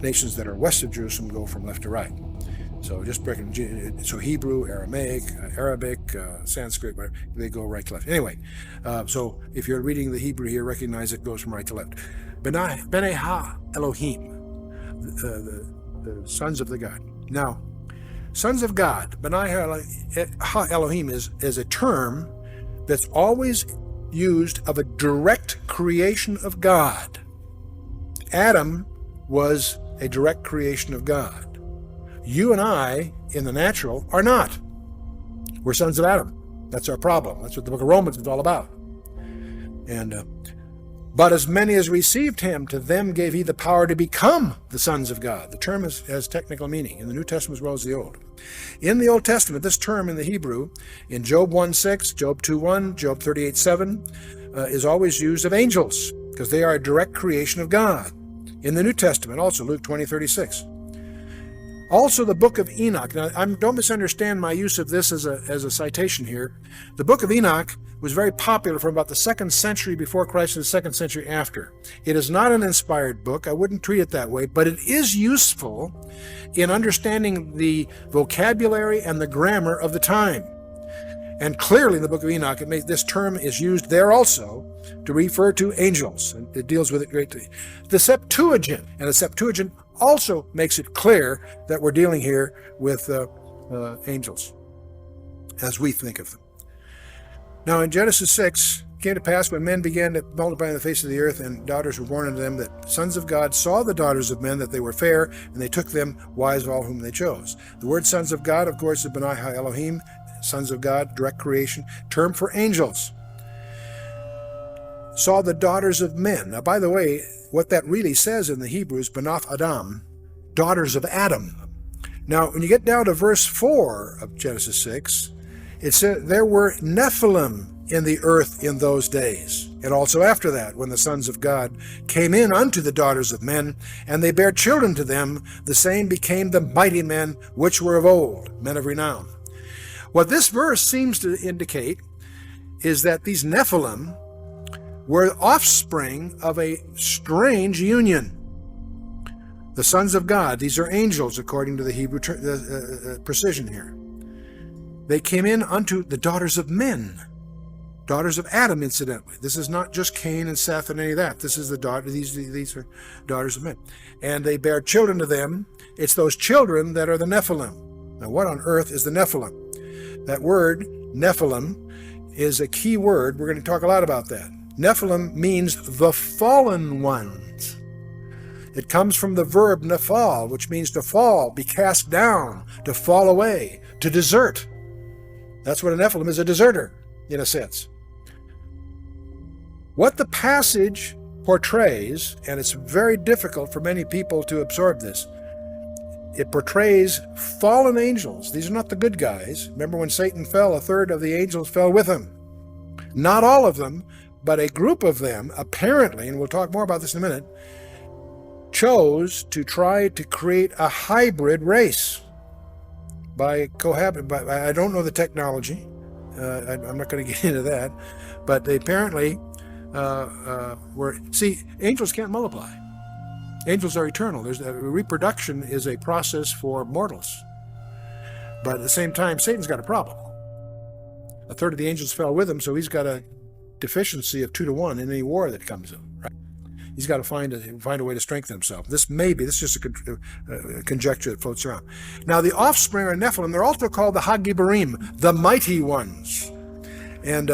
Nations that are west of Jerusalem go from left to right. So just breaking, so Hebrew, Aramaic, Arabic, Sanskrit, whatever, they go right to left. Anyway, so if you're reading the Hebrew here, recognize it goes from right to left. Benai Ha Elohim, the sons of the God. Now, sons of God, Benai Ha Elohim is a term that's always used of a direct creation of God. Adam was a direct creation of God. You and I, in the natural, are not. We're sons of Adam. That's our problem. That's what the book of Romans is all about. And but as many as received him, to them gave he the power to become the sons of God. The term has technical meaning in the New Testament as well as the Old. In the Old Testament, this term in the Hebrew, in Job 1:6, Job 2:1, Job 38:7, is always used of angels, because they are a direct creation of God. In the New Testament, also Luke 20:36. Also the book of Enoch. Now, don't misunderstand my use of this as a citation here. The book of Enoch was very popular from about the 2nd century before Christ and the 2nd century after. It is not an inspired book. I wouldn't treat it that way, but it is useful in understanding the vocabulary and the grammar of the time. And clearly in the book of Enoch, this term is used there also to refer to angels, and it deals with it greatly. The Septuagint, and the Septuagint also makes it clear that we're dealing here with angels, as we think of them. Now in Genesis 6, it came to pass when men began to multiply on the face of the earth, and daughters were born unto them, that sons of God saw the daughters of men, that they were fair, and they took them wives of all whom they chose. The word sons of God, of course, is Benai Ha Elohim, sons of God, direct creation, term for angels. Saw the daughters of men. Now, by the way, what that really says in the Hebrew is Banath Adam, daughters of Adam. Now, when you get down to verse 4 of Genesis 6, it says there were Nephilim in the earth in those days, and also after that, when the sons of God came in unto the daughters of men, and they bare children to them, the same became the mighty men which were of old, men of renown. What this verse seems to indicate is that these Nephilim were offspring of a strange union. The sons of God, these are angels according to the Hebrew precision here. They came in unto the daughters of men, daughters of Adam, incidentally. This is not just Cain and Seth and any of that. This is the daughter. These are daughters of men, and they bear children to them. It's those children that are the Nephilim. Now, what on earth is the Nephilim? That word Nephilim is a key word. We're going to talk a lot about that. Nephilim means the fallen ones. It comes from the verb nephal, which means to fall, be cast down, to fall away, to desert. That's what a Nephilim is, a deserter, in a sense. What the passage portrays, and it's very difficult for many people to absorb this, it portrays fallen angels. These are not the good guys. Remember when Satan fell, a third of the angels fell with him. Not all of them, but a group of them, apparently, and we'll talk more about this in a minute, chose to try to create a hybrid race by cohabiting. I don't know the technology. I'm not going to get into that. But they apparently were... See, angels can't multiply. Angels are eternal. Reproduction is a process for mortals. But at the same time, Satan's got a problem. A third of the angels fell with him, so he's got a deficiency of 2 to 1 in any war that comes up. Right? He's got to find a way to strengthen himself. This is just a conjecture that floats around. Now, the offspring are Nephilim. They're also called the Hagibarim, the mighty ones. And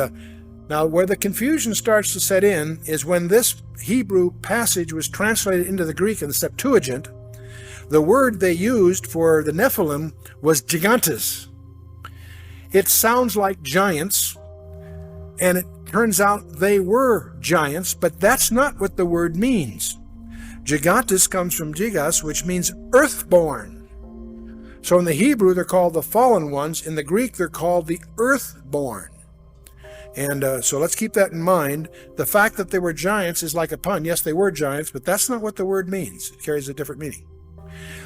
now, where the confusion starts to set in is when this Hebrew passage was translated into the Greek in the Septuagint, the word they used for the Nephilim was gigantes. It sounds like giants, and it turns out they were giants, but that's not what the word means. Gigantes comes from gigas, which means earthborn. So in the Hebrew, they're called the fallen ones. In the Greek, they're called the earthborn. And so let's keep that in mind. The fact that they were giants is like a pun. Yes, they were giants, but that's not what the word means. It carries a different meaning.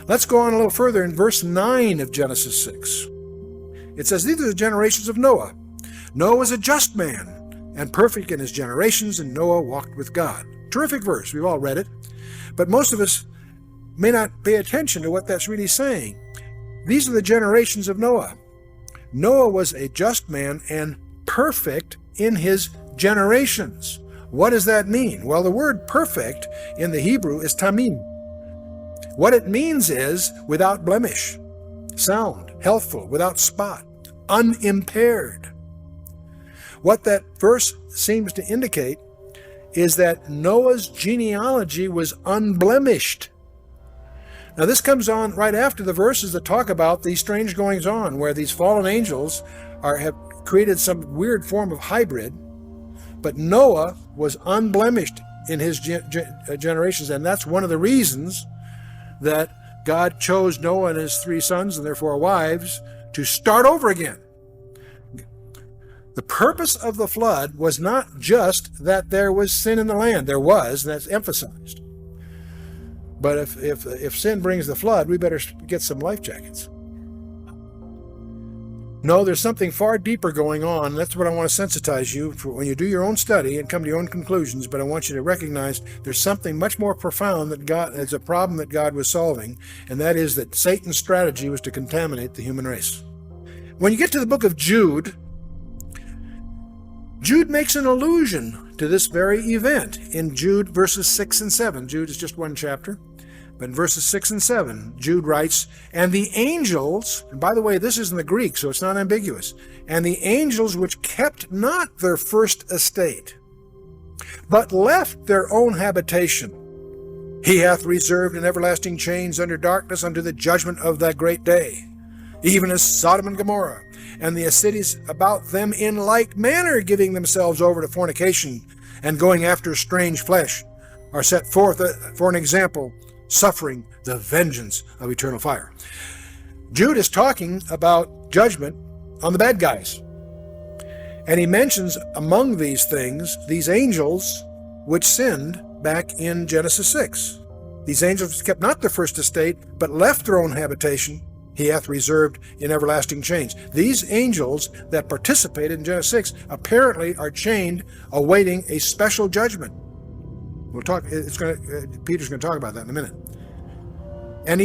Let's go on a little further in verse 9 of Genesis 6. It says, "These are the generations of Noah. Noah was a just man and perfect in his generations, and Noah walked with God." Terrific verse. We've all read it. But most of us may not pay attention to what that's really saying. These are the generations of Noah. Noah was a just man and perfect in his generations. What does that mean? Well, the word perfect in the Hebrew is tamim. What it means is without blemish, sound, healthful, without spot, unimpaired. What that verse seems to indicate is that Noah's genealogy was unblemished. Now, this comes on right after the verses that talk about these strange goings-on, where these fallen angels have created some weird form of hybrid, but Noah was unblemished in his generations, and that's one of the reasons that God chose Noah and his 3 sons and their 4 wives to start over again. The purpose of the flood was not just that there was sin in the land. There was, and that's emphasized. But if sin brings the flood, we better get some life jackets. No, there's something far deeper going on. That's what I want to sensitize you for when you do your own study and come to your own conclusions. But I want you to recognize there's something much more profound that God is a problem that God was solving, and that is that Satan's strategy was to contaminate the human race. When you get to the book of Jude, Jude makes an allusion to this very event in Jude verses 6 and 7. Jude is just one chapter. But in verses 6 and 7, Jude writes, "And the angels," and by the way, this is in the Greek, so it's not ambiguous, "and the angels which kept not their first estate, but left their own habitation, he hath reserved in everlasting chains under darkness unto the judgment of that great day, even as Sodom and Gomorrah, and the cities about them in like manner, giving themselves over to fornication and going after strange flesh, are set forth for an example, suffering the vengeance of eternal fire." Jude is talking about judgment on the bad guys. And he mentions among these things, these angels which sinned back in Genesis 6. These angels kept not their first estate, but left their own habitation, he hath reserved in everlasting chains. These angels that participated in Genesis 6 apparently are chained, awaiting a special judgment. We'll talk. Peter's going to talk about that in a minute. And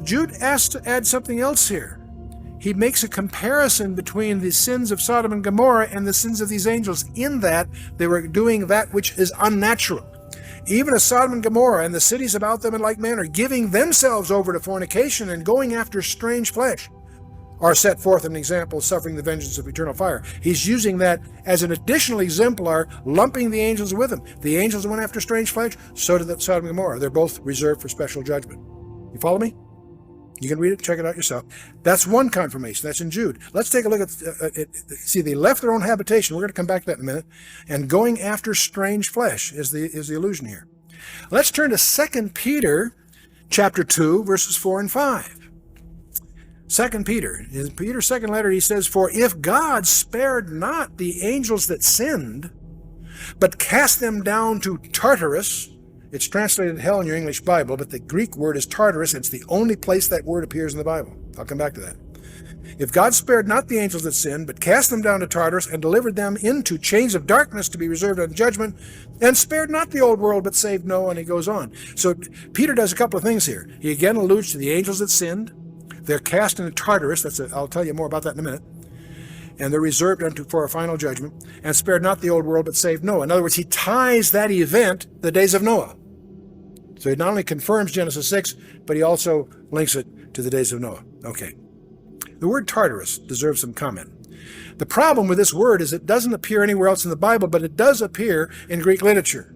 Jude asks to add something else here. He makes a comparison between the sins of Sodom and Gomorrah and the sins of these angels, in that they were doing that which is unnatural. Even as Sodom and Gomorrah and the cities about them in like manner, giving themselves over to fornication and going after strange flesh, are set forth an example, suffering the vengeance of eternal fire. He's using that as an additional exemplar, lumping the angels with him. The angels went after strange flesh, so did Sodom and Gomorrah. They're both reserved for special judgment. You follow me? You can read it, check it out yourself. That's one confirmation. That's in Jude. Let's take a look at see, they left their own habitation. We're going to come back to that in a minute. And going after strange flesh is the allusion here. Let's turn to 2 Peter chapter 2, verses 4 and 5. 2 Peter, in Peter's second letter, he says, "For if God spared not the angels that sinned, but cast them down to Tartarus," it's translated hell in your English Bible, but the Greek word is Tartarus. It's the only place that word appears in the Bible. I'll come back to that. "If God spared not the angels that sinned, but cast them down to Tartarus, and delivered them into chains of darkness to be reserved unto judgment, and spared not the old world, but saved Noah," and he goes on. So Peter does a couple of things here. He again alludes to the angels that sinned. They're cast into Tartarus. I'll tell you more about that in a minute. And they're reserved for a final judgment. "And spared not the old world, but saved Noah." In other words, he ties that event, the days of Noah. So he not only confirms Genesis 6, but he also links it to the days of Noah. Okay. The word Tartarus deserves some comment. The problem with this word is it doesn't appear anywhere else in the Bible, but it does appear in Greek literature.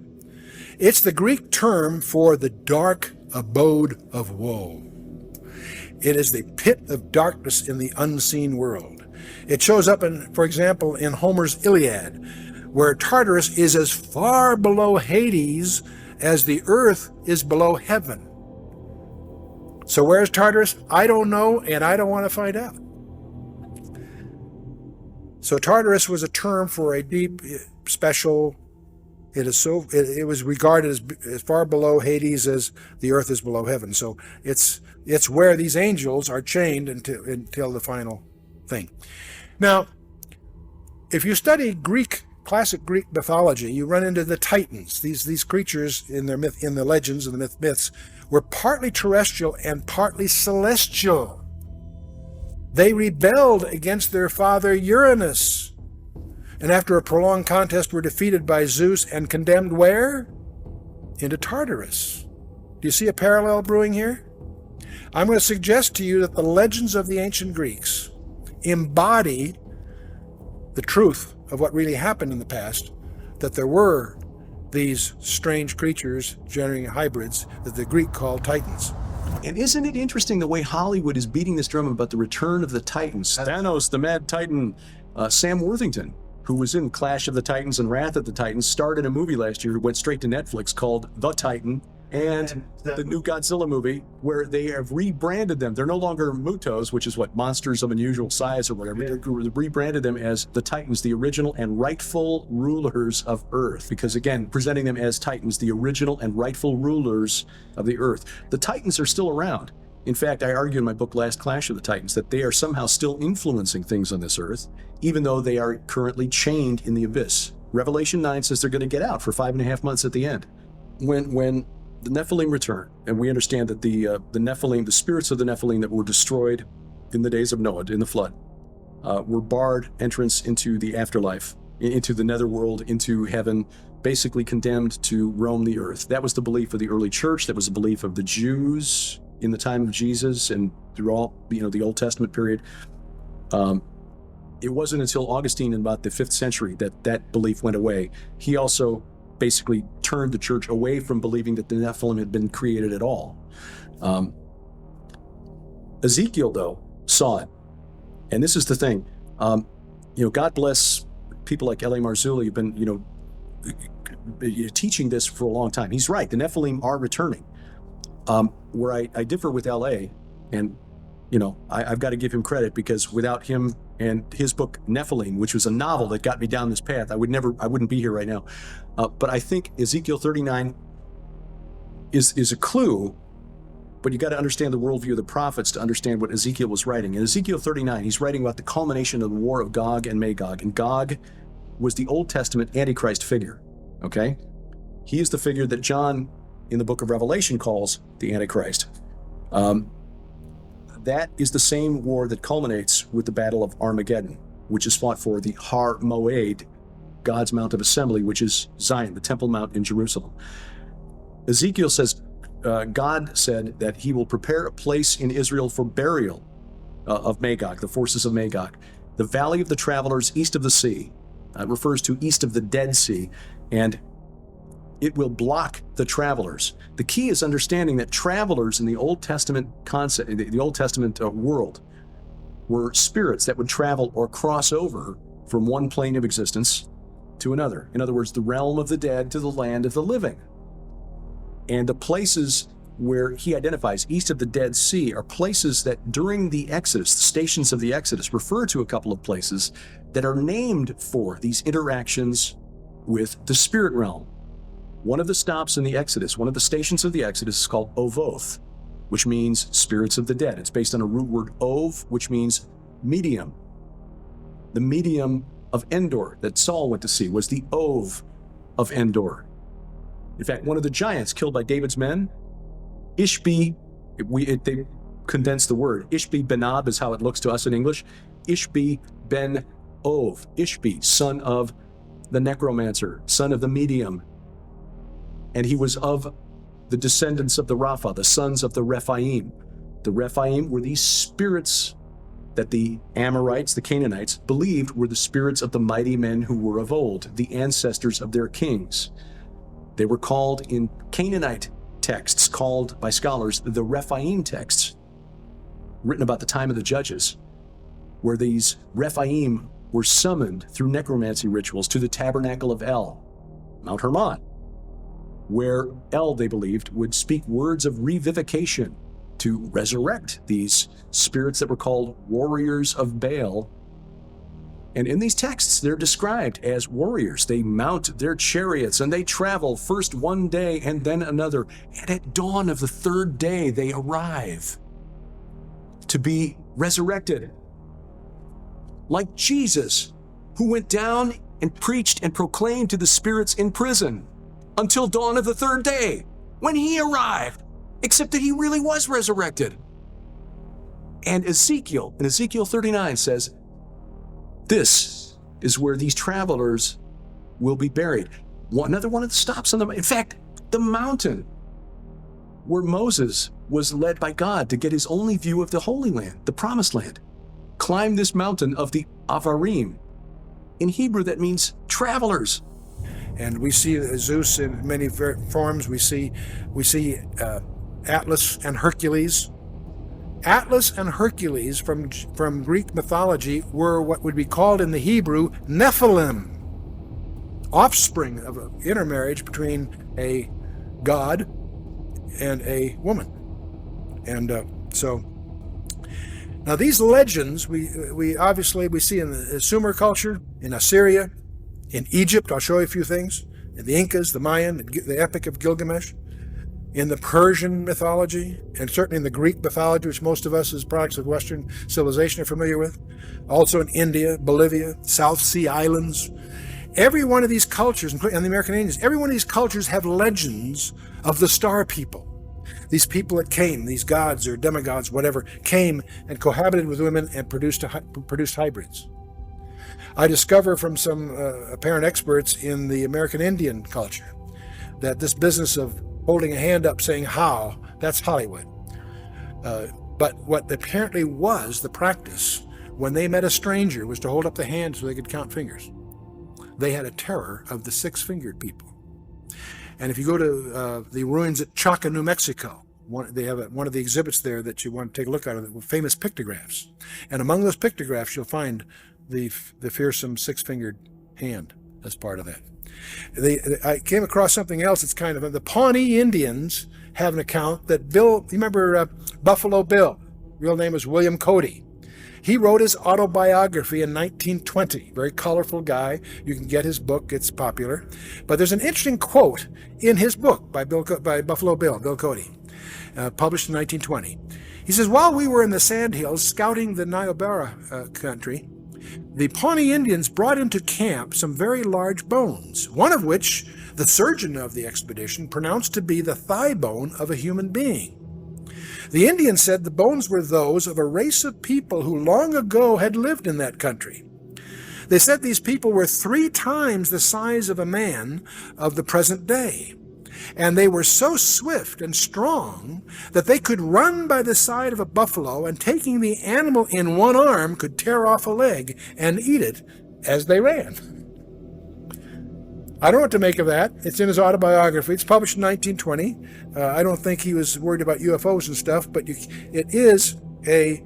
It's the Greek term for the dark abode of woe. It is the pit of darkness in the unseen world. It shows up, for example, in Homer's Iliad, where Tartarus is as far below Hades as the earth is below heaven. So where's Tartarus? I don't know, and I don't want to find out. So Tartarus was a term for a deep, special. It was regarded as far below Hades as the earth is below heaven. So it's where these angels are chained until the final thing. Now, if you study classic Greek mythology, you run into the Titans. These creatures in the legends and the myths were partly terrestrial and partly celestial. They rebelled against their father Uranus, and after a prolonged contest were defeated by Zeus and condemned where? Into Tartarus. Do you see a parallel brewing here? I'm going to suggest to you that the legends of the ancient Greeks embody the truth of what really happened in the past, that there were these strange creatures generating hybrids that the Greek called Titans. And isn't it interesting the way Hollywood is beating this drum about the return of the Titans? Thanos, the Mad Titan, Sam Worthington, who was in Clash of the Titans and Wrath of the Titans, starred in a movie last year, went straight to Netflix, called The Titan, and the new Godzilla movie, where they have rebranded them. They're no longer Mutos, which is what, monsters of unusual size or whatever. They rebranded them as the Titans, the original and rightful rulers of Earth. Because again, presenting them as Titans, the original and rightful rulers of the Earth. The Titans are still around. In fact, I argue in my book, Last Clash of the Titans, that they are somehow still influencing things on this Earth, even though they are currently chained in the abyss. Revelation 9 says they're going to get out for 5.5 months at the end. When the Nephilim return, and we understand that the Nephilim, the spirits of the Nephilim that were destroyed in the days of Noah, in the flood, were barred entrance into the afterlife, into the netherworld, into heaven, basically condemned to roam the earth. That was the belief of the early church. That was the belief of the Jews in the time of Jesus and through all, the Old Testament period. It wasn't until Augustine in about the 5th century that belief went away. He also basically turned the church away from believing that the Nephilim had been created at all. Ezekiel, though, saw it. And this is the thing. God bless people like L.A. Marzulli who've been, teaching this for a long time. He's right. The Nephilim are returning. Where I differ with L.A., and, I've got to give him credit, because without him and his book Nephilim, which was a novel that got me down this path, I wouldn't be here right now. But I think Ezekiel 39 is a clue, but you got to understand the worldview of the prophets to understand what Ezekiel was writing. In Ezekiel 39, he's writing about the culmination of the war of Gog and Magog, and Gog was the Old Testament Antichrist figure, okay? He is the figure that John in the book of Revelation calls the Antichrist. That is the same war that culminates with the Battle of Armageddon, which is fought for the Har Moed, God's Mount of Assembly, which is Zion, the Temple Mount in Jerusalem. Ezekiel says, God said that he will prepare a place in Israel for burial of Magog, the forces of Magog. The Valley of the Travelers east of the sea refers to east of the Dead Sea, and It will block the travelers. The key is understanding that travelers in the Old Testament concept, the Old Testament world, were spirits that would travel or cross over from one plane of existence to another. In other words, the realm of the dead to the land of the living. And the places where he identifies east of the Dead Sea are places that during the Exodus, the stations of the Exodus, refer to a couple of places that are named for these interactions with the spirit realm. One of the stops in the Exodus, one of the stations of the Exodus is called Ovoth, which means spirits of the dead. It's based on a root word Ov, which means medium. The medium of Endor that Saul went to see was the Ov of Endor. In fact, one of the giants killed by David's men, Ishbi, they condense the word. Ishbi Benab is how it looks to us in English. Ishbi Ben Ov. Ishbi, son of the necromancer, son of the medium. And he was of the descendants of the Rapha, the sons of the Rephaim. The Rephaim were these spirits that the Amorites, the Canaanites, believed were the spirits of the mighty men who were of old, the ancestors of their kings. They were called in Canaanite texts, called by scholars the Rephaim texts, written about the time of the Judges, where these Rephaim were summoned through necromancy rituals to the tabernacle of El, Mount Hermon, where El, they believed, would speak words of revivification to resurrect these spirits that were called warriors of Baal. And in these texts, they're described as warriors. They mount their chariots and they travel first one day and then another. And at dawn of the third day, they arrive to be resurrected. Like Jesus, who went down and preached and proclaimed to the spirits in prison until dawn of the third day, when he arrived, except that he really was resurrected. And Ezekiel, in Ezekiel 39 says, this is where these travelers will be buried. Another one of the stops on in fact, the mountain where Moses was led by God to get his only view of the Holy Land, the Promised Land. Climb this mountain of the Avarim. In Hebrew, that means travelers. And we see Zeus in many forms. We see Atlas and Hercules. Atlas and Hercules from Greek mythology were what would be called in the Hebrew Nephilim, offspring of an intermarriage between a god and a woman. And so now these legends we obviously see in the Sumer culture, in Assyria, in Egypt. I'll show you a few things. In the Incas, the Mayan, the Epic of Gilgamesh. In the Persian mythology, and certainly in the Greek mythology, which most of us as products of Western civilization are familiar with. Also in India, Bolivia, South Sea Islands. Every one of these cultures, and the American Indians, every one of these cultures have legends of the star people. These people that came, these gods or demigods, whatever, came and cohabited with women and produced hybrids. I discover from some apparent experts in the American Indian culture that this business of holding a hand up saying how, that's Hollywood. But what apparently was the practice when they met a stranger was to hold up the hand so they could count fingers. They had a terror of the six-fingered people. And if you go to the ruins at Chaca, New Mexico, they have one of the exhibits there that you want to take a look at, the famous pictographs. And among those pictographs, you'll find the fearsome six-fingered hand as part of that. I came across something else. It's kind of the Pawnee Indians have an account that Bill, you remember Buffalo Bill? Real name was William Cody. He wrote his autobiography in 1920. Very colorful guy. You can get his book. It's popular. But there's an interesting quote in his book by Buffalo Bill, Bill Cody, published in 1920. He says, while we were in the Sandhills scouting the Niobrara country, the Pawnee Indians brought into camp some very large bones, one of which the surgeon of the expedition pronounced to be the thigh bone of a human being. The Indians said the bones were those of a race of people who long ago had lived in that country. They said these people were 3 times the size of a man of the present day, and they were so swift and strong that they could run by the side of a buffalo and, taking the animal in one arm, could tear off a leg and eat it as they ran. I don't know what to make of that. It's in his autobiography. It's published in 1920. I don't think he was worried about UFOs and stuff, but it is a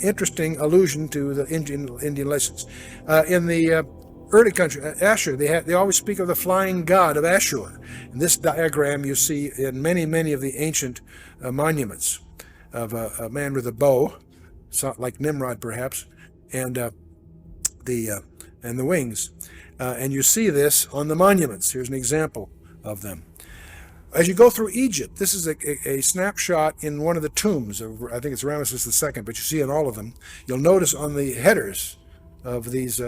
interesting allusion to the Indian legends. In the early country, Ashur, they always speak of the flying god of Ashur. In this diagram you see in many of the ancient monuments of a man with a bow, like Nimrod perhaps, and the wings. And you see this on the monuments. Here's an example of them. As you go through Egypt, this is a snapshot in one of the tombs of, I think it's Ramesses II, but you see in all of them. You'll notice on the headers of these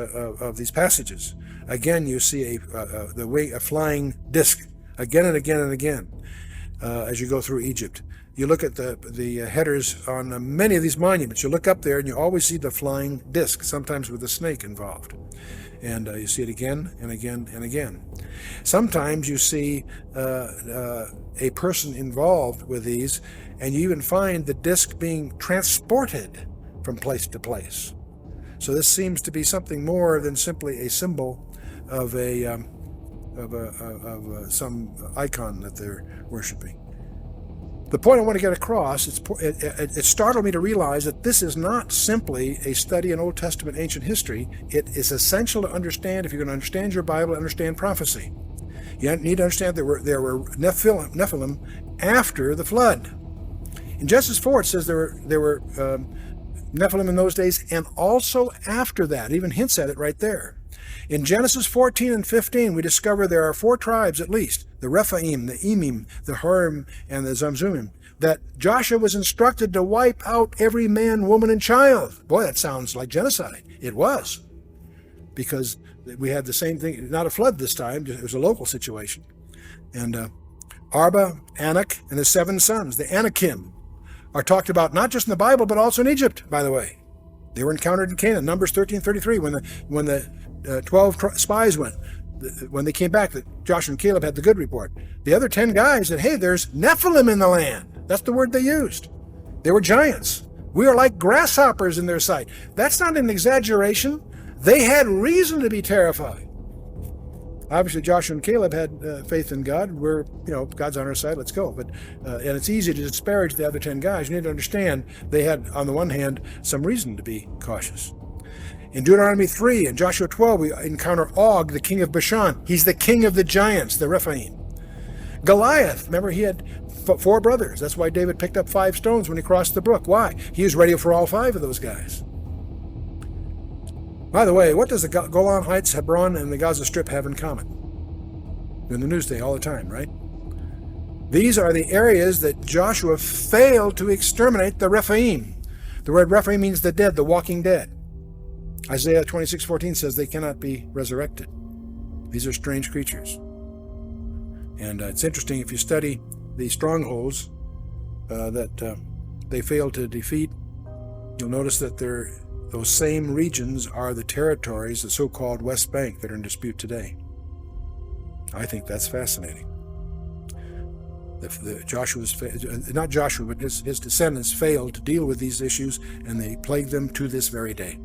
passages, again you see a flying disc again and again and again as you go through Egypt. You look at the headers on many of these monuments. You look up there and you always see the flying disc, sometimes with a snake involved. And you see it again and again and again. Sometimes you see a person involved with these, and you even find the disc being transported from place to place. So this seems to be something more than simply a symbol of some icon that they're worshiping. The point I want to get across, it startled me to realize that this is not simply a study in Old Testament ancient history. It is essential to understand, if you're going to understand your Bible, understand prophecy. You need to understand there were Nephilim after the flood. In Genesis 4 it says there were Nephilim in those days and also after that. It even hints at it right there. In Genesis 14 and 15, we discover there are 4 tribes at least, the Rephaim, the Emim, the Hurim, and the Zamzumim, that Joshua was instructed to wipe out every man, woman, and child. Boy, that sounds like genocide. It was, because we had the same thing, not a flood this time, it was a local situation. And Arba, Anak, and his 7 sons, the Anakim, are talked about not just in the Bible, but also in Egypt, by the way. They were encountered in Canaan, Numbers 13:33, when the 12 spies went. When they came back, Joshua and Caleb had the good report. The other 10 guys said, hey, there's Nephilim in the land. That's the word they used. They were giants. We are like grasshoppers in their sight. That's not an exaggeration. They had reason to be terrified. Obviously, Joshua and Caleb had faith in God. We're, God's on our side, let's go. But and it's easy to disparage the other 10 guys. You need to understand they had, on the one hand, some reason to be cautious. In Deuteronomy 3 and Joshua 12, we encounter Og, the king of Bashan. He's the king of the giants, the Rephaim. Goliath, remember, he had 4 brothers. That's why David picked up 5 stones when he crossed the brook. Why? He was ready for all 5 of those guys. By the way, what does the Golan Heights, Hebron, and the Gaza Strip have in common? They're in the news day all the time, right? These are the areas that Joshua failed to exterminate the Rephaim. The word Rephaim means the dead, the walking dead. Isaiah 26:14 says they cannot be resurrected. These are strange creatures. And it's interesting, if you study the strongholds that they failed to defeat, you'll notice that those same regions are the territories, the so-called West Bank, that are in dispute today. I think that's fascinating. Not Joshua, but his descendants failed to deal with these issues, and they plague them to this very day.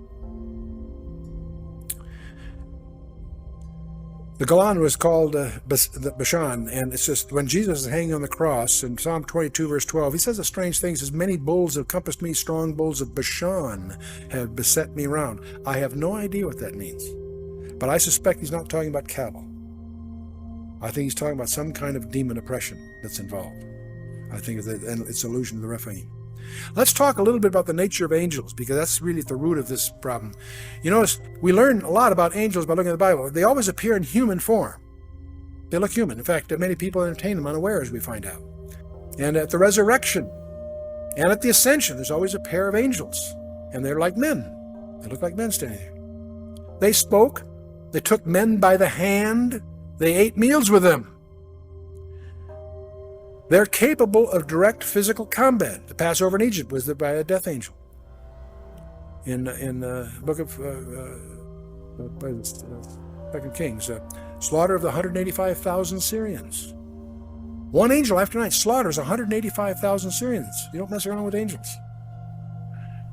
The Golan was called Bashan, and it's just when Jesus is hanging on the cross in Psalm 22, verse 12, he says a strange thing. He says, many bulls have compassed me, strong bulls of Bashan have beset me round. I have no idea what that means, but I suspect he's not talking about cattle. I think he's talking about some kind of demon oppression that's involved. I think it's an allusion to the Rephaim. Let's talk a little bit about the nature of angels, because that's really at the root of this problem. You notice we learn a lot about angels by looking at the Bible. They always appear in human form. They look human. In fact, many people entertain them unawares, we find out. And at the resurrection and at the ascension, there's always a pair of angels. And they're like men. They look like men standing there. They spoke. They took men by the hand. They ate meals with them. They're capable of direct physical combat. The Passover in Egypt was by a death angel. In the book of 2 Kings, slaughter of the 185,000 Syrians. One angel after night slaughters 185,000 Syrians. You don't mess around with angels.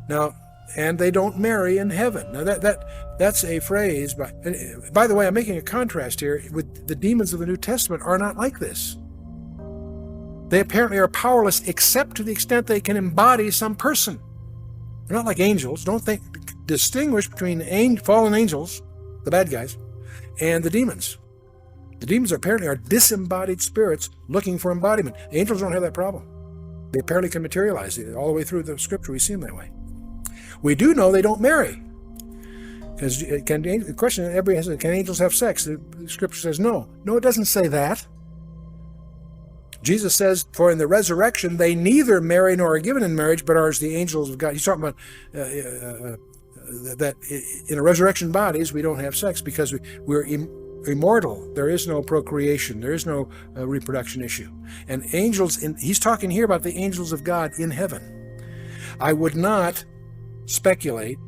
Now, and they don't marry in heaven. Now that That's a phrase. By the way, I'm making a contrast here with the demons of the New Testament are not like this. They apparently are powerless except to the extent they can embody some person. They're not like angels. Don't distinguish between fallen angels, the bad guys, and the demons. The demons apparently are disembodied spirits looking for embodiment. The angels don't have that problem. They apparently can materialize it. All the way through the scripture we see them that way. We do know they don't marry. Because the question everybody has is, can angels have sex? The scripture says no. No, it doesn't say that. Jesus says, for in the resurrection they neither marry nor are given in marriage, but are as the angels of God. He's talking about that in a resurrection bodies we don't have sex because we're immortal. There is no procreation. There is no reproduction issue. And angels, he's talking here about the angels of God in heaven. I would not speculate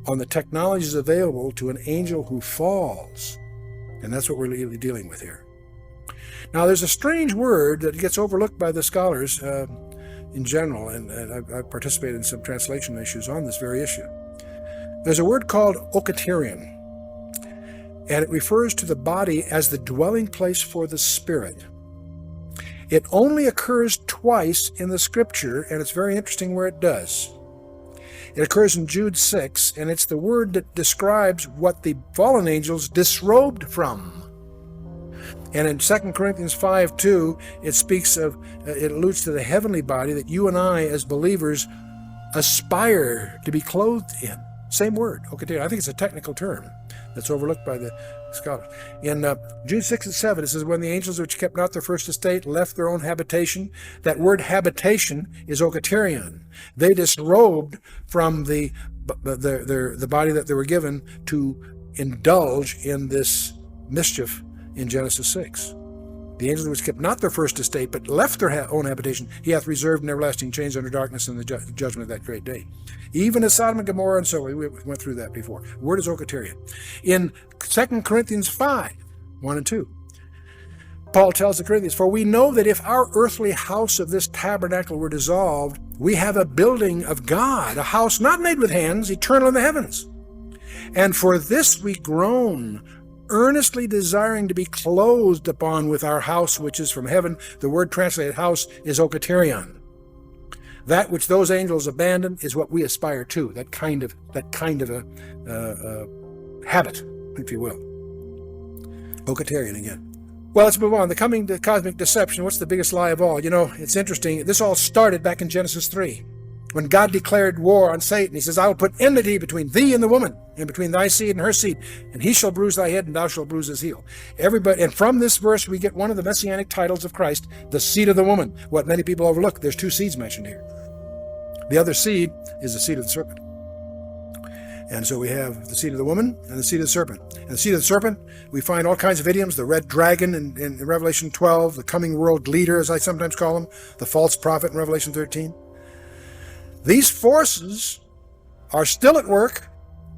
on the technologies available to an angel who falls. And that's what we're really dealing with here. Now, there's a strange word that gets overlooked by the scholars in general, and I've participated in some translation issues on this very issue. There's a word called occult-history, and it refers to the body as the dwelling place for the spirit. It only occurs twice in the scripture, and it's very interesting where it does. It occurs in Jude 6, and it's the word that describes what the fallen angels disrobed from. And in 2 Corinthians 5:2, it speaks of, it alludes to the heavenly body that you and I as believers aspire to be clothed in. Same word, occult-history. I think it's a technical term that's overlooked by the scholars. In Jude 6 and 7, it says, when the angels which kept not their first estate left their own habitation, that word habitation is occult-history. They disrobed from the body that they were given to indulge in this mischief in Genesis 6. The angels which kept not their first estate, but left their own habitation, he hath reserved in everlasting chains under darkness in the judgment of that great day. Even as Sodom and Gomorrah, and so we went through that before. The word is occult-history. In 2 Corinthians 5, 1 and 2, Paul tells the Corinthians, for we know that if our earthly house of this tabernacle were dissolved, we have a building of God, a house not made with hands, eternal in the heavens. And for this we groan, earnestly desiring to be clothed upon with our house which is from heaven. The word translated house is occult-history. That which those angels abandoned is what we aspire to, that kind of a habit, if you will. Occult-history again. Well, let's move on. The coming to cosmic deception. What's the biggest lie of all? You know, it's interesting. This all started back in Genesis 3. When God declared war on Satan, he says, I will put enmity between thee and the woman, and between thy seed and her seed, and he shall bruise thy head, and thou shalt bruise his heel. And from this verse, we get one of the messianic titles of Christ, the seed of the woman. What many people overlook, there's two seeds mentioned here. The other seed is the seed of the serpent. And so we have the seed of the woman and the seed of the serpent. And the seed of the serpent, we find all kinds of idioms, the red dragon in Revelation 12, the coming world leader, as I sometimes call him, the false prophet in Revelation 13. These forces are still at work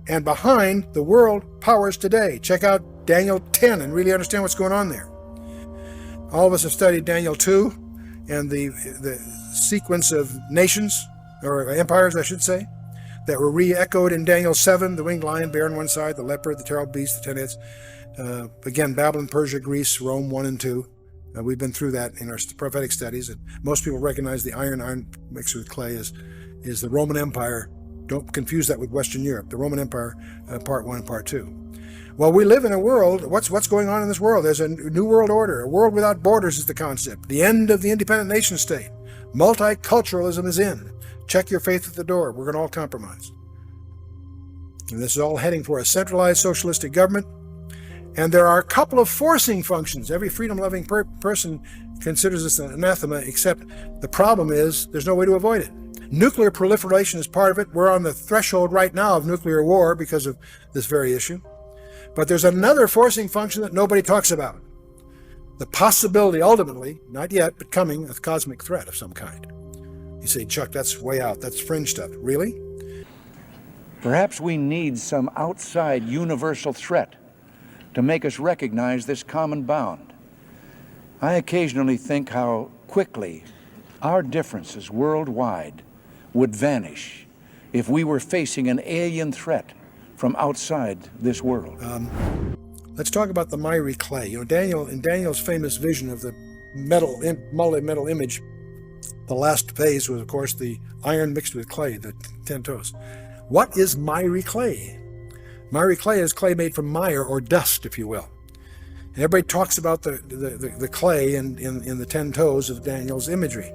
and behind the world powers today. Check out Daniel 10 and really understand what's going on there. All of us have studied Daniel 2 and the sequence of nations, or empires, I should say, that were re-echoed in Daniel 7, the winged lion, bear on one side, the leopard, the terrible beast, the 10 heads. Again, Babylon, Persia, Greece, Rome 1 and 2. We've been through that in our prophetic studies, and most people recognize the iron mixed with clay is the Roman Empire. Don't confuse that with Western Europe. The Roman Empire, part 1 and part 2. Well, we live in a world, what's going on in this world? There's a new world order. A world without borders is the concept. The end of the independent nation state. Multiculturalism is in. Check your faith at the door. We're going to all compromise. And this is all heading for a centralized socialistic government. And there are a couple of forcing functions. Every freedom-loving person considers this an anathema, except the problem is there's no way to avoid it. Nuclear proliferation is part of it. We're on the threshold right now of nuclear war because of this very issue. But there's another forcing function that nobody talks about. The possibility, ultimately, not yet, but coming, of cosmic threat of some kind. You say, Chuck, that's way out. That's fringe stuff. Really? Perhaps we need some outside universal threat to make us recognize this common bound. I occasionally think how quickly our differences worldwide would vanish if we were facing an alien threat from outside this world. Let's talk about the miry clay. You know, in Daniel's famous vision of the multi-metal image, the last phase was, of course, the iron mixed with clay, the 10 toes. What is miry clay? Miry clay is clay made from mire, or dust, if you will. And everybody talks about the clay in the 10 toes of Daniel's imagery.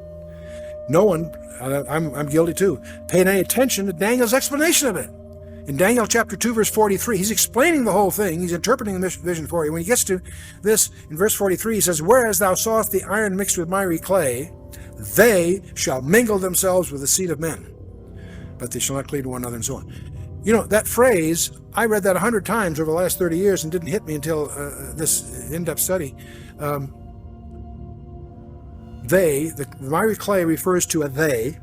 No one, I'm guilty too, paid any attention to Daniel's explanation of it. In Daniel chapter 2, verse 43, he's explaining the whole thing. He's interpreting the vision for you. When he gets to this, in verse 43, he says, "Whereas thou sawest the iron mixed with miry clay, they shall mingle themselves with the seed of men, but they shall not cleave to one another," and so on. You know, that phrase, I read that 100 times over the last 30 years and didn't hit me until this in-depth study. The miry clay refers to a they.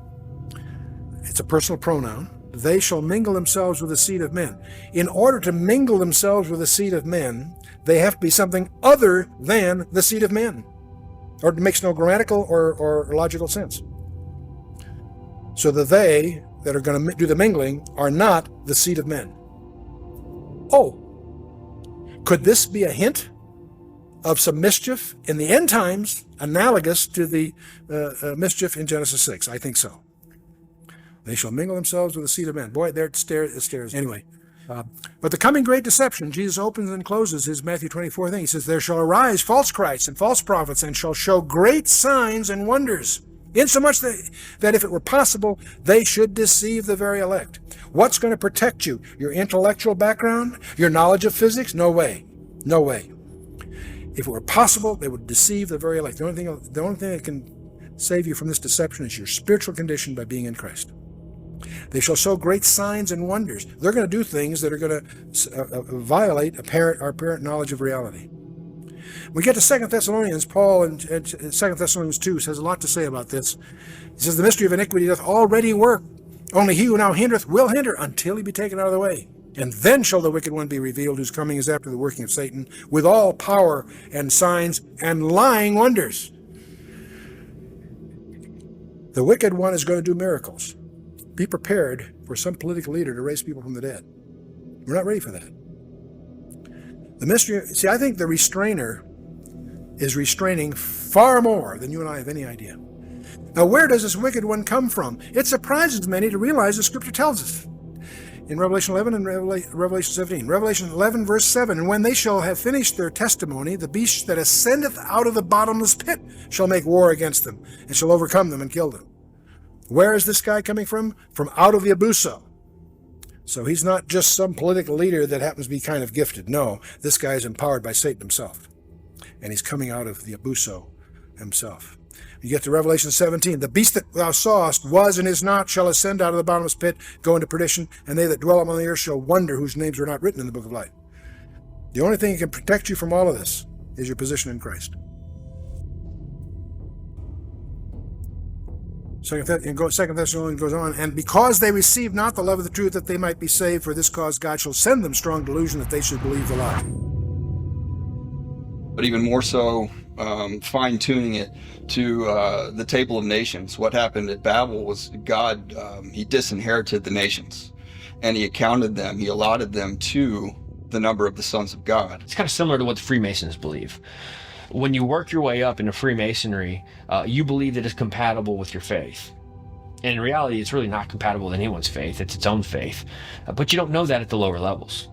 It's a personal pronoun. They shall mingle themselves with the seed of men. In order to mingle themselves with the seed of men, they have to be something other than the seed of men, or it makes no grammatical or logical sense. So the they that are going to do the mingling are not the seed of men. Oh, could this be a hint of some mischief in the end times analogous to the mischief in Genesis 6? I think so. They shall mingle themselves with the seed of men. Boy, there it stares. Anyway, but the coming great deception, Jesus opens and closes his Matthew 24 thing. He says, "There shall arise false Christs and false prophets, and shall show great signs and wonders, insomuch that if it were possible, they should deceive the very elect." What's going to protect you? Your intellectual background? Your knowledge of physics? No way. No way. If it were possible, they would deceive the very elect. The only thing that can save you from this deception is your spiritual condition by being in Christ. They shall show great signs and wonders. They're going to do things that are going to violate our apparent knowledge of reality. We get to 2 Thessalonians, Paul in 2 Thessalonians 2 says a lot to say about this. He says, "The mystery of iniquity doth already work. Only he who now hindereth will hinder until he be taken out of the way. And then shall the wicked one be revealed, whose coming is after the working of Satan, with all power and signs and lying wonders." The wicked one is going to do miracles. Be prepared for some political leader to raise people from the dead. We're not ready for that. The mystery, see, I think the restrainer is restraining far more than you and I have any idea. Now, where does this wicked one come from? It surprises many to realize the Scripture tells us. In Revelation 11 and Revelation 17. Revelation 11, verse 7, "And when they shall have finished their testimony, the beast that ascendeth out of the bottomless pit shall make war against them, and shall overcome them and kill them." Where is this guy coming from? From out of the abuso. So he's not just some political leader that happens to be kind of gifted. No, this guy is empowered by Satan himself. And he's coming out of the abuso himself. You get to Revelation 17. "The beast that thou sawest was and is not, shall ascend out of the bottomless pit, go into perdition, and they that dwell upon the earth shall wonder whose names are not written in the book of life." The only thing that can protect you from all of this is your position in Christ. 2 Thessalonians goes on, "And because they received not the love of the truth that they might be saved, for this cause God shall send them strong delusion that they should believe the lie." But even more so, fine-tuning it to the table of nations. What happened at Babel was God, he disinherited the nations, and he accounted them, he allotted them to the number of the sons of God. It's kind of similar to what the Freemasons believe. When you work your way up into Freemasonry, you believe that it's compatible with your faith. And in reality, it's really not compatible with anyone's faith. It's its own faith. But you don't know that at the lower levels.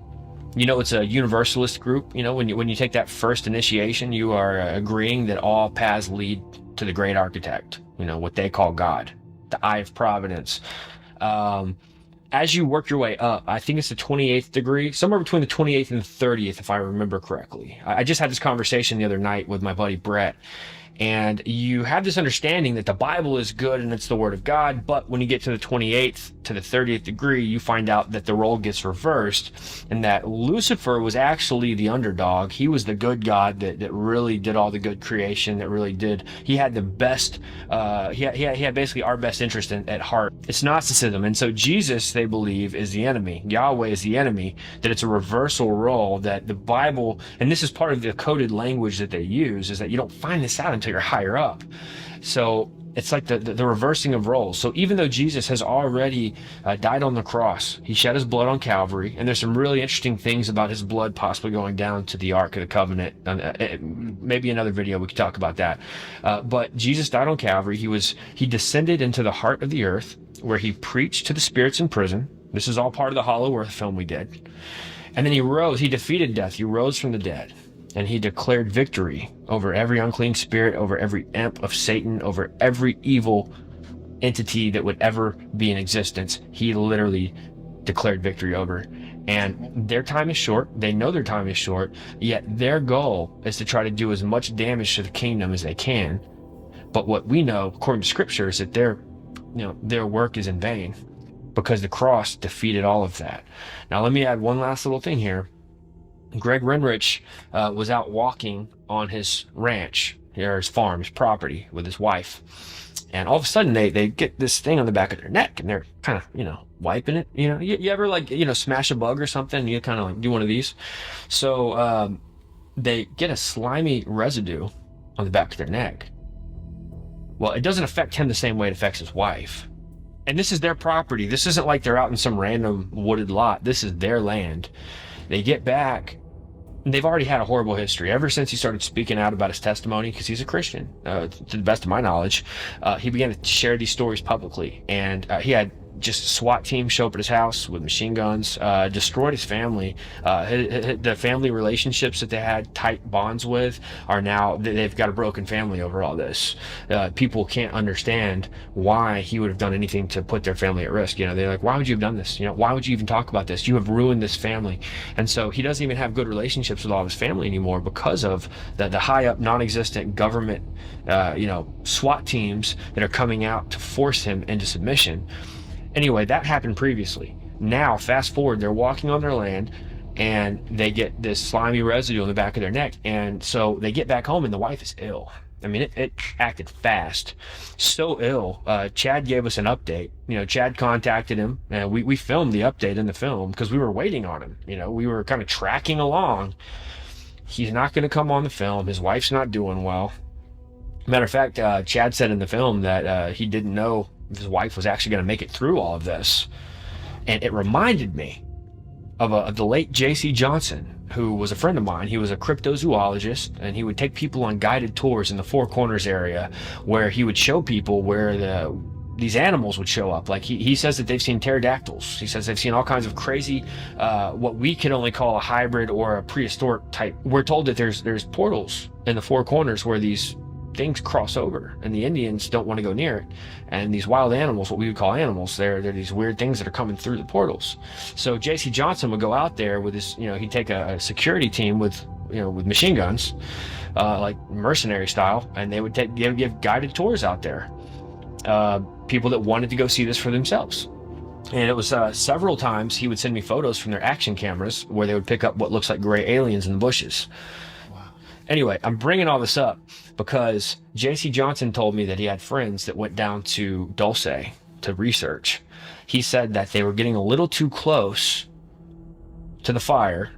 You know, it's a universalist group. You know, when you take that first initiation, you are agreeing that all paths lead to the great architect, you know, what they call God, the eye of providence. As you work your way up, I think it's the 28th degree, somewhere between the 28th and the 30th, if I remember correctly. I just had this conversation the other night with my buddy Brett, and you have this understanding that the Bible is good and it's the Word of God, but when you get to the 28th to the 30th degree, you find out that the role gets reversed, and that Lucifer was actually the underdog. He was the good God that really did all the good creation, that really did. He had the best, he had basically our best interest at heart. It's Gnosticism, and so Jesus, they believe, is the enemy. Yahweh is the enemy, that it's a reversal role, that the Bible, and this is part of the coded language that they use, is that you don't find this out until you're higher up. So It's like the reversing of roles. So even though Jesus has already died on the cross, he shed his blood on Calvary, and there's some really interesting things about his blood possibly going down to the Ark of the Covenant. Maybe another video we could talk about that. But Jesus died on Calvary. He descended into the heart of the earth, where he preached to the spirits in prison. This is all part of the Hollow Earth film we did. And then he rose. He defeated death. He rose from the dead. And he declared victory over every unclean spirit, over every imp of Satan, over every evil entity that would ever be in existence. He literally declared victory over. And their time is short. They know their time is short, yet their goal is to try to do as much damage to the kingdom as they can. But what we know, according to scripture, is that their work is in vain, because the cross defeated all of that. Now, let me add one last little thing here. Greg Renrich was out walking on his ranch, or his farm, his property, with his wife. And all of a sudden, they get this thing on the back of their neck, and they're kind of, wiping it. You ever, smash a bug or something, and you kind of do one of these? So they get a slimy residue on the back of their neck. Well, it doesn't affect him the same way it affects his wife. And this is their property. This isn't like they're out in some random wooded lot. This is their land. They get back. They've already had a horrible history ever since he started speaking out about his testimony, because he's a Christian, to the best of my knowledge. He began to share these stories publicly, and he had just a SWAT team show up at his house with machine guns, destroyed his family. The family relationships that they had tight bonds with are now, they've got a broken family over all this. People can't understand why he would have done anything to put their family at risk. They're like, why would you have done this? Why would you even talk about this? You have ruined this family. And so he doesn't even have good relationships with all of his family anymore, because of the high up non-existent government SWAT teams that are coming out to force him into submission. Anyway, that happened previously. Now, fast forward, they're walking on their land, and they get this slimy residue on the back of their neck. And so they get back home, and the wife is ill. I mean, it acted fast. So ill. Chad gave us an update. Chad contacted him, and we filmed the update in the film because we were waiting on him. We were kind of tracking along. He's not going to come on the film. His wife's not doing well. Matter of fact, Chad said in the film that he didn't know if his wife was actually going to make it through all of this. And it reminded me of the late J.C. Johnson, who was a friend of mine. He was a cryptozoologist, and he would take people on guided tours in the Four Corners area, where he would show people where these animals would show up. Like he says that they've seen pterodactyls. He says they've seen all kinds of crazy, what we could only call a hybrid or a prehistoric type. We're told that there's portals in the Four Corners where these things cross over, and the Indians don't want to go near it. And these wild animals, what we would call animals, they're these weird things that are coming through the portals. So J.C. Johnson would go out there with his, he'd take a security team with machine guns, like mercenary style, and they would give guided tours out there. People that wanted to go see this for themselves. And it was several times he would send me photos from their action cameras where they would pick up what looks like gray aliens in the bushes. Anyway, I'm bringing all this up because J.C. Johnson told me that he had friends that went down to Dulce to research. He said that they were getting a little too close to the fire.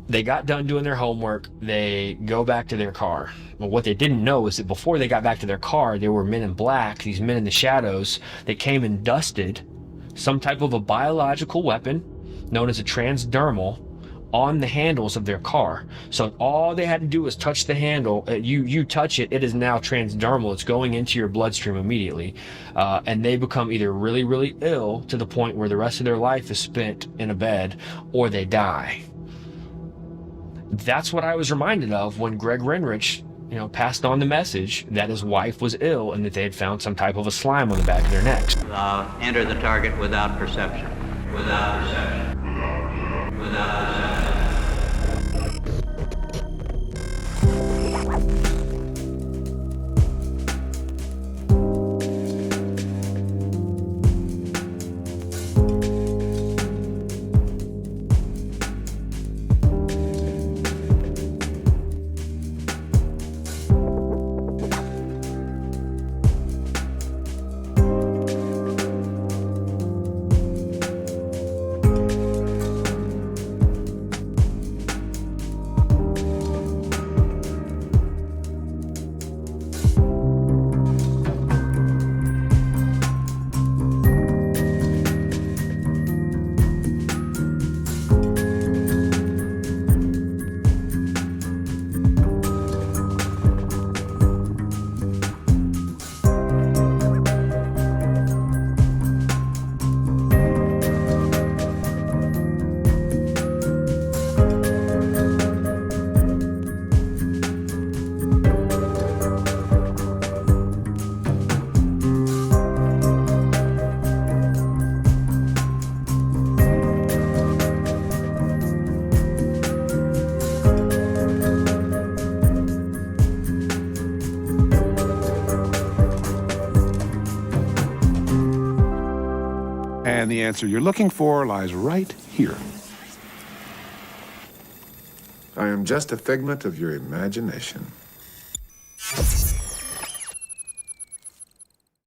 They got done doing their homework. They go back to their car. Well, what they didn't know is that before they got back to their car, there were men in black, these men in the shadows, that came and dusted some type of a biological weapon known as a transdermal on the handles of their car. So all they had to do was touch the handle. You touch it, it is now transdermal. It's going into your bloodstream immediately. And they become either really, really ill to the point where the rest of their life is spent in a bed, or they die. That's what I was reminded of when Greg Renrich, passed on the message that his wife was ill and that they had found some type of a slime on the back of their necks. Enter the target without perception. Without perception. Without perception. the answer you're looking for lies right here. I am just a figment of your imagination.